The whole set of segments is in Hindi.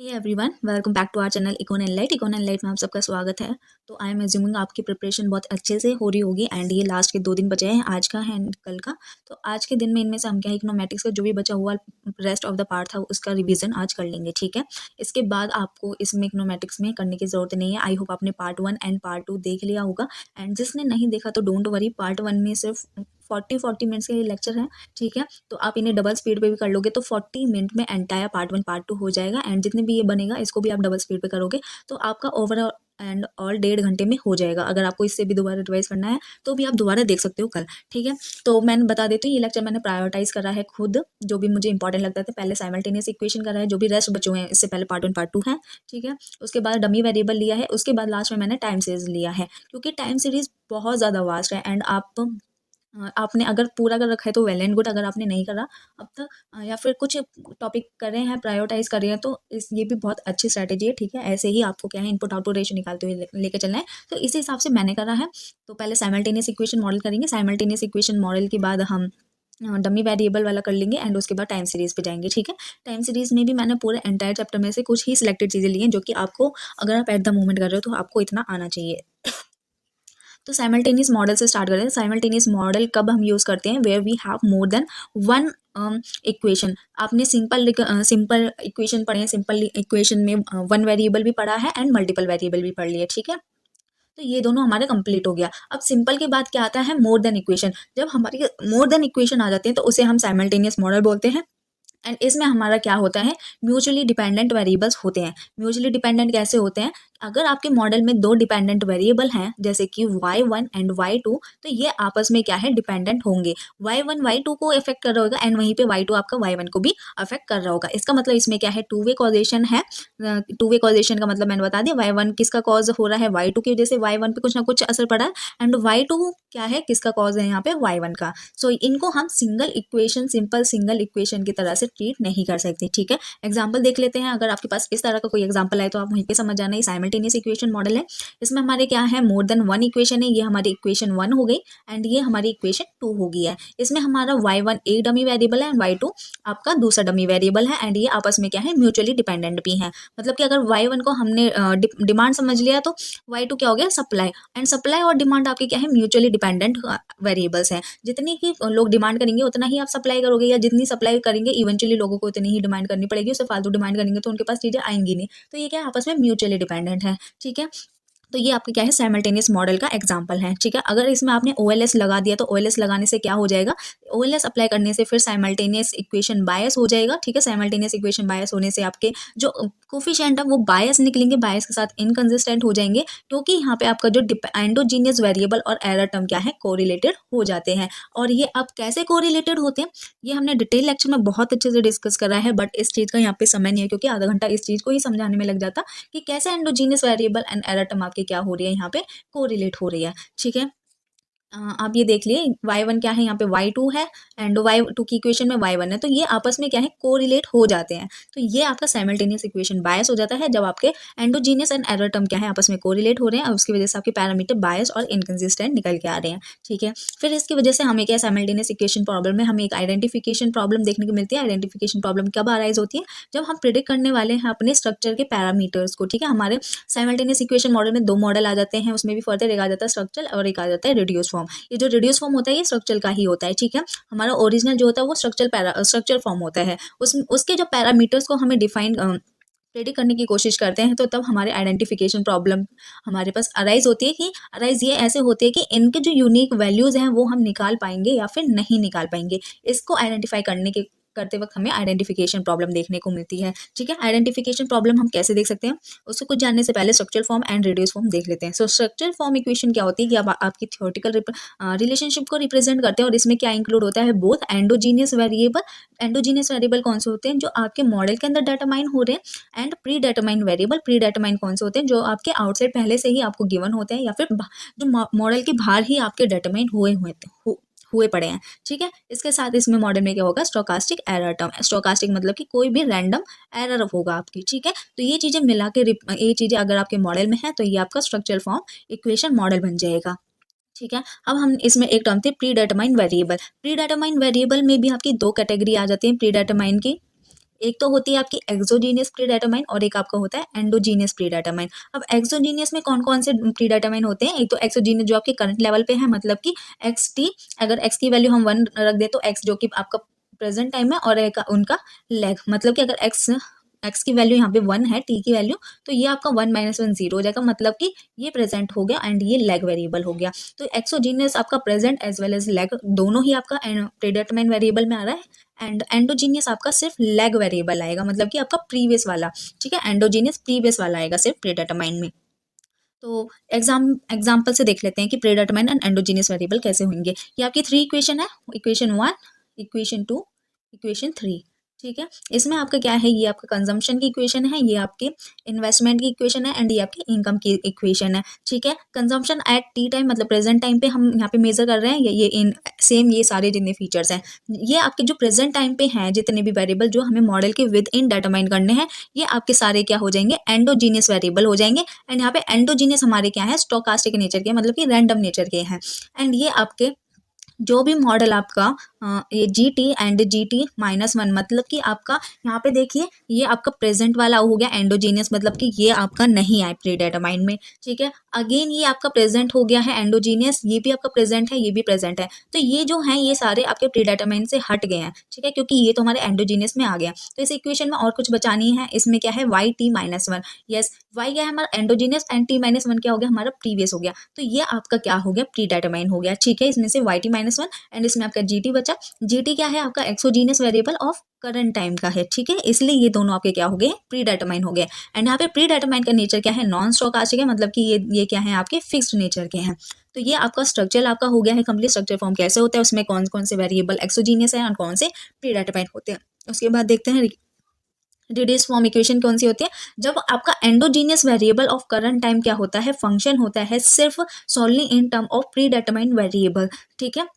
Hey everyone, welcome back to our channel Econ Enlight. Econ Enlight में आप सबका स्वागत है। तो आई एम एज्यूमिंग आपकी प्रिपरेशन बहुत अच्छे से हो रही होगी एंड ये लास्ट के 2 दिन बचे हैं, आज का है एंड कल का। तो आज के दिन में इनमें से हम क्या है, इकोनोमेट्रिक्स का जो भी बचा हुआ रेस्ट ऑफ द पार्ट था उसका रिवीजन आज कर लेंगे, ठीक है। इसके बाद आपको इसमें इकोनोमेट्रिक्स में करने की ज़रूरत नहीं है। आई होप आपने पार्ट 1 एंड पार्ट 2 देख लिया होगा एंड जिसने नहीं देखा तो डोंट वरी, पार्ट 1 में सिर्फ 40 मिनट्स के लेक्चर है, ठीक है। तो आप इन्हें डबल स्पीड पे भी कर लोगे तो 40 मिनट में एंटायर पार्ट 1 पार्ट 2 हो जाएगा एंड जितने भी ये बनेगा इसको भी आप डबल स्पीड पे करोगे तो आपका ओवरऑल एंड ऑल 1.5 घंटे में हो जाएगा। अगर आपको इससे भी दोबारा रिवाइज करना है तो भी आप दोबारा देख सकते हो कल, ठीक है। तो मैं बता देती हूँ, ये लेक्चर मैंने प्रायोरिटाइज करा है खुद, जो भी मुझे इंपॉर्टेंट लगता था। पहले साइमल्टेनियस इक्वेशन करा है, जो भी रेस्ट बचे हुए हैं इससे पहले पार्ट 1 पार्ट 2 है, ठीक है। उसके बाद डमी वेरिएबल लिया है, उसके बाद लास्ट में मैंने टाइम सीरीज लिया है, क्योंकि टाइम सीरीज बहुत ज़्यादा वास्ट है एंड आपने अगर पूरा कर रखा है तो वेल एंड गुड। अगर आपने नहीं करा अब तक या फिर कुछ टॉपिक कर रहे हैं, प्रायोरिटाइज कर रहे हैं, तो ये भी बहुत अच्छी स्ट्रैटेजी है, ठीक है। ऐसे ही आपको क्या है, इनपुट आउटपुट रेशियो निकालते हुए लेके चलना है। तो इसी हिसाब से मैंने करा है। तो पहले साइमल्टेनियस इक्वेशन मॉडल करेंगे, साइमल्टेनियस इक्वेशन मॉडल के बाद हम डमी वेरिएबल वाला कर लेंगे एंड उसके बाद टाइम सीरीज पे जाएंगे, ठीक है। टाइम सीरीज में भी मैंने पूरे एंटायर चैप्टर में से कुछ ही सिलेक्टेड चीज़ें ली हैं जो कि आपको, अगर आप एट द मोमेंट कर रहे हो तो आपको इतना आना चाहिए। तो साइमल्टेनियस मॉडल से स्टार्ट करते हैं। साइमल्टेनियस मॉडल कब हम यूज़ करते हैं, where we have more than one equation. आपने सिंपल इक्वेशन पढ़े हैं, सिंपल इक्वेशन में वन वेरिएबल भी पढ़ा है एंड मल्टीपल वेरिएबल भी पढ़ लिया, ठीक है। तो ये दोनों हमारे कंप्लीट हो गया। अब सिंपल के बाद क्या आता है, मोर देन इक्वेशन। जब हमारी मोर देन इक्वेशन आ जाते हैं तो उसे हम साइमल्टेनियस मॉडल बोलते हैं एंड इसमें हमारा क्या होता है, म्यूचुअली डिपेंडेंट वेरिएबल्स होते हैं। म्यूचुअली डिपेंडेंट कैसे होते हैं, अगर आपके मॉडल में 2 डिपेंडेंट वेरिएबल हैं जैसे कि y1 एंड y2, तो ये आपस में क्या है, डिपेंडेंट होंगे। y1 y2 को इफेक्ट कर रहा होगा एंड वहीं पे y2 आपका y1 को भी अफेक्ट कर रहा होगा। इसका मतलब इसमें क्या है, टू वे कॉजेशन है। टू वे कॉजेशन का मतलब मैंने बता दिया, y1 किसका कॉज हो रहा है, y2 की वजह से y1 पे कुछ ना कुछ असर पड़ा है एंड y2 क्या है, किसका कॉज है यहाँ पे, y1 का। सो इनको हम single equation, simple single equation की तरह से ट्रीट नहीं कर सकते, ठीक है। एग्जाम्पल देख लेते हैं। अगर आपके पास इस तरह का कोई एग्जाम्पल आए तो आप वहीं पे समझ जाना, ये साइमल्टेनियस इक्वेशन मॉडल है। इसमें हमारे क्या है, मोर देन वन इक्वेशन है। ये हमारी इक्वेशन 1 हो गई एंड ये हमारी इक्वेशन 2 हो गई है। इसमें हमारा y1 एक डमी वेरिएबल है एंड y2 आपका दूसरा डमी वेरिएबल है एंड ये आपस में क्या है, म्यूचुअली डिपेंडेंट भी है। मतलब कि अगर y1 को हमने डिमांड समझ लिया तो y2 क्या हो गया, सप्लाई। एंड सप्लाई और डिमांड आपकी क्या है, म्यूचुअली डिपेंडेंट वेरिएबल्स हैं। जितनी की लोग डिमांड करेंगे उतना ही आप सप्लाई करोगे, या जितनी सप्लाई करेंगे इवेंचुअली लोगों को उतनी ही डिमांड करनी पड़ेगी। उससे फालतू डिमांड करेंगे तो उनके पास चीज़ें आएंगी नहीं। तो ये क्या है, आपस में म्यूचुअली डिपेंडेंट है, ठीक है। तो ये आपके क्या है, साइमल्टेनियस मॉडल का एग्जांपल है, ठीक है। अगर इसमें आपने OLS लगा दिया तो OLS लगाने से क्या हो जाएगा, OLS अप्लाई करने से फिर साइमल्टेनियस इक्वेशन बायस हो जाएगा, ठीक है। साइमल्टेनियस इक्वेशन बायस होने से आपके जो कोफिशिएंट है वो बायस निकलेंगे, बायस के साथ इनकंसिस्टेंट हो जाएंगे, क्योंकि यहाँ पे आपका जो एंडोजीनियस वेरिएबल और एरर टर्म क्या है, कोरिलेटेड हो जाते हैं। और ये अब कैसे कोरिलेटेड होते हैं, ये हमने डिटेल लेक्चर में बहुत अच्छे से डिस्कस करा है, बट इस चीज़ का यहाँ पे समय नहीं है क्योंकि आधा घंटा इस चीज़ को ही समझाने में लग जाता कि कैसे endogenous variable and error term आपकी क्या हो रही है, यहाँ पे कोरिलेट हो रही है, ठीक है। आप ये देख लिए y1 क्या है, यहाँ पे y2 है एंड y2 की इक्वेशन में y1 है, तो ये आपस में क्या है, कोरिलेट हो जाते हैं। तो ये आपका साइमल्टेनियस इक्वेशन बायस हो जाता है जब आपके एंडोजीनियस एंड एरर टर्म क्या है, आपस में कोरिलेट हो रहे हैं और उसकी वजह से आपके पैरामीटर बायस और इनकंसिस्टेंट निकल के आ रहे हैं, ठीक है। फिर इसकी वजह से हमें क्या, साइमल्टेनियस इक्वेशन प्रॉब्लम में हमें एक आइडेंटिफिकेशन प्रॉब्लम देखने को मिलती है। आइडेंटिफिकेशन प्रॉब्लम कब अराइज होती है, जब हम प्रिडिक्ट करने वाले हैं अपने स्ट्रक्चर के पैरामीटर्स को, ठीक है। हमारे साइमल्टेनियस इक्वेशन मॉडल में 2 मॉडल आ जाते हैं, उसमें भी फर्दर एक आ जाता है स्ट्रक्चरल और एक आ जाता है रिड्यूस फॉर्म। ये जो रिड्यूस फॉर्म होता है ये स्ट्रक्चरल का ही होता है, ठीक है। हमारा ओरिजिनल जो होता है वो स्ट्रक्चरल फॉर्म होता है। उसके जो पैरामीटर्स को हमें डिफाइन प्रेडिक्ट करने की कोशिश करते हैं, तो तब हमारे आइडेंटिफिकेशन प्रॉब्लम हमारे पास अराइज होती है। कि अराइज ये ऐसे होती है कि इनके जो यूनिक वैल्यूज़ हैं वो हम निकाल पाएंगे या फिर नहीं निकाल पाएंगे। इसको आइडेंटिफाई करने के करते वक्त हमें आइडेंटिफिकेशन प्रॉब्लम देखने को मिलती है, ठीक है। आइडेंटिफिकेशन प्रॉब्लम हम कैसे देख सकते हैं, उसको कुछ जानने से पहले structural form and radius form देख लेते हैं। सो स्ट्रक्चरल फॉर्म इक्वेशन क्या होती है कि अब आपकी थ्योरेटिकल रिलेशनशिप को रिप्रेजेंट करते हैं और इसमें क्या इंक्लूड होता है, both endogenous variable. Endogenous variable कौन से होते हैं, जो आपके मॉडल के अंदर डिटरमाइन हो रहे हैं, and pre determine variable. Pre determine कौन से होते हैं, जो आपके आउटसाइड पहले से ही आपको गिवन होते हैं या फिर जो मॉडल के बाहर ही आपके डिटरमाइन हुए पड़े हैं, ठीक है। इसके साथ इसमें मॉडल में क्या होगा, स्टोकास्टिक एरर टर्म। स्टोकास्टिक मतलब कि कोई भी रैंडम एरर होगा आपकी, ठीक है। तो ये चीज़ें मिला के ये चीज़ें अगर आपके मॉडल में है तो ये आपका स्ट्रक्चरल फॉर्म इक्वेशन मॉडल बन जाएगा, ठीक है। अब हम इसमें एक टर्म थे pre determine variable. Pre determine variable में भी आपकी 2 कैटेगरी आ जाती है प्री डिटरमाइन की। एक तो होती है आपकी एक्सोजीनियस प्रीडेटरमाइन और एक आपका होता है एंडोजीनियस प्रीडेटरमाइन। अब एक्सोजीनियस में कौन कौन से प्रीडेटरमाइन होते हैं? एक तो एक्सोजीनियस जो आपके करंट लेवल पे है, मतलब कि एक्स टी, अगर एक्स की वैल्यू हम 1 रख दे तो एक्स जो कि आपका प्रेजेंट टाइम है, और एक उनका लेग, मतलब कि अगर एक्स की वैल्यू यहाँ पे 1 है, टी की वैल्यू, तो ये आपका 1 - 1 0 हो जाएगा, मतलब कि ये प्रेजेंट हो गया एंड ये लेग वेरिएबल हो गया। तो एक्सोजीनियस आपका present as well as lag दोनों ही आपका प्रीडेटरमाइन वेरिएबल में आ रहा है, एंड एंडोजीनियस आपका सिर्फ लेग वेरिएबल आएगा, मतलब कि आपका प्रीवियस वाला, ठीक है, एंडोजीनियस प्रीवियस वाला आएगा सिर्फ प्रीडेटरमाइन में। तो एग्जाम्पल से देख लेते हैं कि प्रीडेटरमाइन एंड एंडोजीनियस वेरिएबल कैसे होंगे। ये आपकी 3 इक्वेशन है, इक्वेशन 1, इक्वेशन 2, इक्वेशन 3, ठीक है। इसमें आपका क्या है, ये आपका कंजम्पशन की इक्वेशन है, ये आपके इन्वेस्टमेंट की इक्वेशन है, एंड ये आपकी इनकम की इक्वेशन है, ठीक है। कंजम्पशन एट टी टाइम, मतलब प्रेजेंट टाइम पे हम यहाँ पे मेजर कर रहे हैं, ये इन सेम ये सारे जितने फीचर्स हैं, ये आपके जो प्रेजेंट टाइम पे हैं, जितने भी वेरिएबल जो हमें मॉडल के विद इन डिटरमाइन करने हैं, ये आपके सारे क्या हो जाएंगे, एंडोजीनियस वेरिएबल हो जाएंगे। एंड यहाँ पे एंडोजीनियस हमारे क्या है, स्टोकास्टिक नेचर के, मतलब कि रैंडम नेचर के हैं। एंड ये आपके जो भी मॉडल आपका ये G T and G T -1, मतलब कि आपका यहाँ पे देखिए, ये आपका प्रेजेंट वाला हो गया एंडोजीनियस, मतलब कि ये आपका नहीं आए प्रीडेटरमाइन में, ठीक है। अगेन ये आपका प्रेजेंट हो गया है एंडोजीनियस, ये भी आपका प्रेजेंट है, ये भी प्रेजेंट है, तो ये जो है ये सारे आपके प्रीडेटरमाइन से हट गए हैं, ठीक है, क्योंकि ये तो हमारे एंडोजीनियस में आ गया। तो इस इक्वेशन में और कुछ बचा नहीं है, इसमें क्या है, वाई टी -1, यस, वाई क्या है हमारा एंडोजीनियस, एंड टी -1 क्या हो गया, हमारा प्रीवियस हो गया, तो ये आपका क्या हो गया, प्रीडेटरमाइन हो गया, ठीक है। इसमें से वाई टी -1 एंड इसमें आपका जी टी बचा। जी टी क्या है, आपका exogenous variable of current time का है, ठीक है, इसलिए ये दोनों आपके क्या हो गए, प्री डिटरमाइन हो गए। एंड यहाँ पे प्री डिटरमाइन का नेचर क्या है, नॉन स्टोकास्टिक है, मतलब कि ये क्या है, आपके फिक्स्ड नेचर के हैं। तो ये आपका स्ट्रक्चर आपका हो गया है कंप्लीट। स्ट्रक्चर फॉर्म कैसे होता है, उसमें कौन कौन से वेरिएबल एक्सोजीनियस है और कौन से प्री डिटरमाइन होते हैं। उसके बाद देखते हैं रिड्यूस फॉर्म इक्वेशन कौन सी होती है, जब आपका endogenous variable of current time क्या होता है, फंक्शन होता है सिर्फ solely in term of pre determine variable, ठीक है,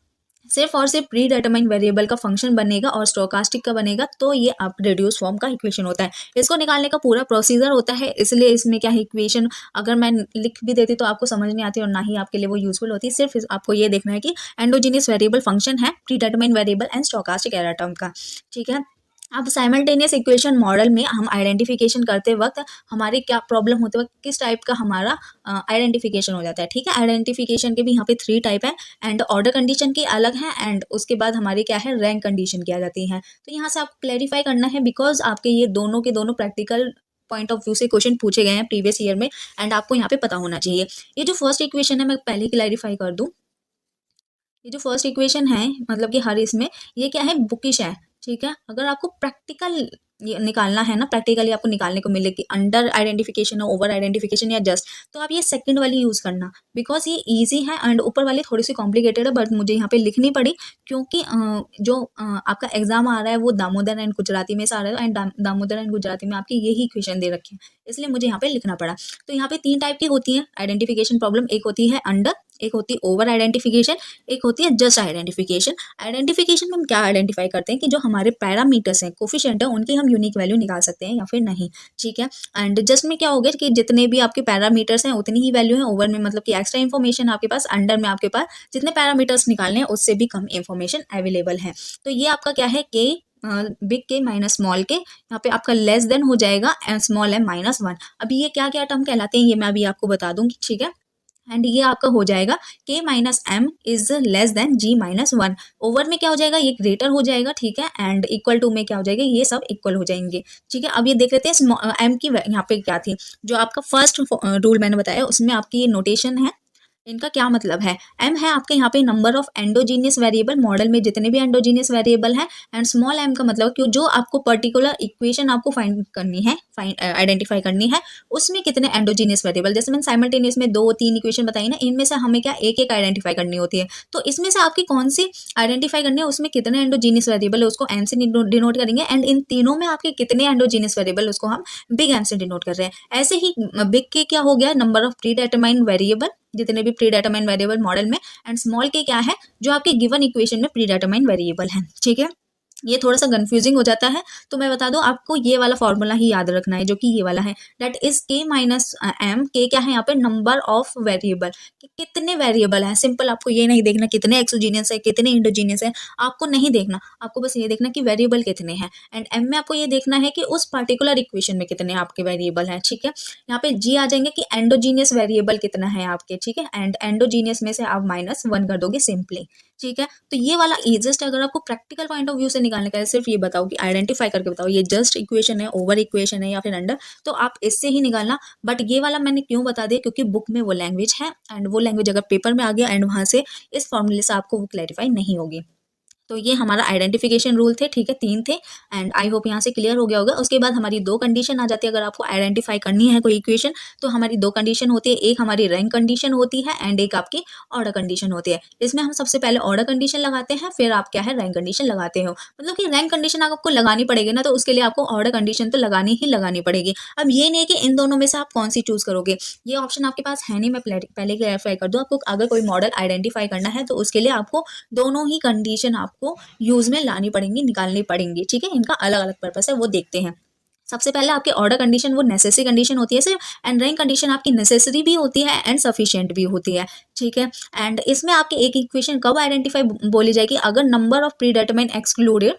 सिर्फ और सिर्फ प्री डिटरमाइन वेरिएबल का फंक्शन बनेगा और स्टोकास्टिक का बनेगा, तो ये आप रिड्यूस फॉर्म का इक्वेशन होता है। इसको निकालने का पूरा प्रोसीजर होता है, इसलिए इसमें क्या है, इक्वेशन अगर मैं लिख भी देती तो आपको समझ नहीं आती और ना ही आपके लिए वो यूजफुल होती। सिर्फ आपको ये देखना है कि एंडोजीनियस वेरिएबल फंक्शन है pre determine variable and stochastic error term का, ठीक है। अब साइमल्टेनियस इक्वेशन मॉडल में हम आइडेंटिफिकेशन करते वक्त हमारी क्या प्रॉब्लम होते वक्त किस टाइप का हमारा आइडेंटिफिकेशन हो जाता है, ठीक है। आइडेंटिफिकेशन के भी यहाँ पे 3 टाइप है, एंड ऑर्डर कंडीशन की अलग है, एंड उसके बाद हमारी क्या है, रैंक कंडीशन की आ जाती है। तो यहाँ से आपको क्लैरिफाई करना है, बिकॉज आपके ये दोनों के दोनों प्रैक्टिकल पॉइंट ऑफ व्यू से क्वेश्चन पूछे गए हैं प्रीवियस ईयर में, एंड आपको यहाँ पे पता होना चाहिए। ये जो फर्स्ट इक्वेशन है, मैं पहले क्लैरिफाई कर दूँ, ये जो फर्स्ट इक्वेशन है, मतलब कि हर इसमें ये क्या है, बुकिश है, ठीक है। अगर आपको प्रैक्टिकल निकालना है ना, प्रैक्टिकली आपको निकालने को मिले कि अंडर आइडेंटिफिकेशन है, ओवर आइडेंटिफिकेशन या जस्ट, तो आप ये सेकंड वाली यूज करना, बिकॉज ये इजी है, एंड ऊपर वाली थोड़ी सी कॉम्प्लिकेटेड है, बट मुझे यहाँ पे लिखनी पड़ी क्योंकि जो आपका एग्जाम आ रहा है वो दामोदर एंड गुजराती में से आ रहा है, एंड दामोदर एंड गुजराती में आपकी यही इक्वेशन दे रखे हैं, इसलिए मुझे यहाँ पे लिखना पड़ा। तो यहाँ पे 3 टाइप की होती है आइडेंटिफिकेशन प्रॉब्लम, एक होती है अंडर, एक होती है ओवर आइडेंटिफिकेशन, एक होती है जस्ट आइडेंटिफिकेशन। आइडेंटिफिकेशन में हम क्या आइडेंटिफाई करते हैं कि जो हमारे पैरामीटर्स हैं, कोफिशिएंट है, उनकी हम यूनिक वैल्यू निकाल सकते हैं या फिर नहीं, ठीक है। एंड जस्ट में क्या हो गया कि जितने भी आपके पैरामीटर्स हैं उतनी ही वैल्यू है, ओवर में मतलब कि एक्स्ट्रा इन्फॉर्मेशन आपके पास, अंडर में आपके पास जितने पैरामीटर्स निकालने हैं उससे भी कम इन्फॉर्मेशन अवेलेबल है। तो ये आपका क्या है, के बिग के माइनस स्मॉल के, यहाँ पे आपका लेस देन हो जाएगा स्मॉल m -1। अभी ये क्या क्या टर्म कहलाते हैं ये मैं अभी आपको बता दूंगी, ठीक है। एंड ये आपका हो जाएगा k -m is less than g -1। Over में क्या हो जाएगा, ये ग्रेटर हो जाएगा, ठीक है, एंड इक्वल टू में क्या हो जाएगा, ये सब इक्वल हो जाएंगे, ठीक है। अब ये देख लेते हैं m की यहाँ पे क्या थी, जो आपका फर्स्ट रूल मैंने बताया उसमें आपकी ये नोटेशन है, इनका क्या मतलब है, m है आपके यहाँ पे number of endogenous variable, model में जितने भी एंडोजीनियस वेरिएबल हैं, एंड स्मॉल m का मतलब कि जो आपको पर्टिकुलर इक्वेशन आपको फाइंड करनी है, आइडेंटिफाई करनी है, उसमें कितने एंडोजीनियस वेरिएबल, जैसे मैंने साइमल्टेनियस में 2-3 इक्वेशन बताई ना, इनमें से हमें क्या एक एक आइडेंटिफाई करनी होती है, तो इसमें से आपकी कौन सी आइडेंटिफाई करनी है, उसमें कितने एंडोजीनियस वेरिएबल है उसको m से डिनोट करेंगे, एंड इन तीनों में आपके कितने एंडोजीनियस वेरिएबल उसको हम बिग m से डिनोट कर रहे हैं। ऐसे ही बिग के क्या हो गया, number of pre determined variable, जितने भी प्री डिटरमाइंड वेरिएबल मॉडल में, एंड स्मॉल के क्या है, जो आपके गिवन इक्वेशन में प्री डिटरमाइंड वेरिएबल है, ठीक है। ये थोड़ा-सा कन्फ्यूज़िंग हो जाता है, तो मैं बता दूँ आपको ये वाला फ़ॉर्मूला ही याद रखना है जो कि ये वाला है, that is k minus m। k क्या है यहाँ पे? नंबर ऑफ वेरिएबल, कि कितने वेरिएबल हैं। सिंपल आपको ये नहीं देखना कितने एक्सोजीनियस है, कितने इंडोजीनियस है, आपको नहीं देखना। आपको बस ये देखना कि वेरिएबल कितने हैं, एंड m में आपको ये देखना है कि उस पर्टिकुलर इक्वेशन में कितने आपके वेरिएबल हैं, ठीक है। यहाँ पे g आ जाएँगे कि एंडोजीनियस वेरिएबल कितना है आपके, ठीक है, एंड एंडोजीनियस में से आप -1 कर दोगे सिंपली, ठीक है। तो ये वाला ईज़ीएस्ट अगर आपको प्रैक्टिकल पॉइंट ऑफ व्यू से निकालने का है, सिर्फ ये बताओ कि आइडेंटिफाई करके बताओ ये जस्ट इक्वेशन है, ओवर इक्वेशन है या फिर अंडर, तो आप इससे ही निकालना। बट ये वाला मैंने क्यों बता दिया, क्योंकि बुक में वो लैंग्वेज है, एंड वो लैंग्वेज अगर पेपर में आ गया एंड वहाँ से इस फॉर्मूले से आपको वो क्लैरिफाई नहीं होगी। तो ये हमारा आइडेंटिफिकेशन रूल थे, ठीक है, 3 थे, एंड आई होप यहाँ से क्लियर हो गया होगा। उसके बाद हमारी 2 कंडीशन आ जाती है, अगर आपको आइडेंटिफाई करनी है कोई इक्वेशन, तो हमारी 2 कंडीशन होती है, एक हमारी रैंक कंडीशन होती है एंड एक आपकी ऑर्डर कंडीशन होती है। इसमें हम सबसे पहले ऑर्डर कंडीशन लगाते हैं, फिर आप क्या है रैंक कंडीशन लगाते हो। मतलब कि रैंक कंडीशन आपको लगानी पड़ेगी ना, तो उसके लिए आपको ऑर्डर कंडीशन तो लगानी ही लगानी पड़ेगी। अब ये नहीं है कि इन दोनों में से आप कौन सी चूज़ करोगे, ये ऑप्शन आपके पास है नहीं। मैं पहले क्लैरिफाई कर दूँ आपको, अगर कोई मॉडल आइडेंटिफाई करना है तो उसके लिए आपको दोनों ही कंडीशन आपको यूज़ में लानी पड़ेंगी, निकालनी पड़ेंगी, ठीक है। इनका अलग-अलग पर्पस है, वो देखते हैं। सबसे पहले आपके ऑर्डर कंडीशन वो नेसेसरी कंडीशन होती है सिर्फ, एंड रैंक कंडीशन आपकी नेसेसरी भी होती है एंड सफिशिएंट भी होती है, ठीक है। एंड इसमें आपकी एक इक्वेशन कब आइडेंटिफाई बोली जाएगी, अगर नंबर ऑफ प्रीडिटरमाइन एक्सक्लूडेड,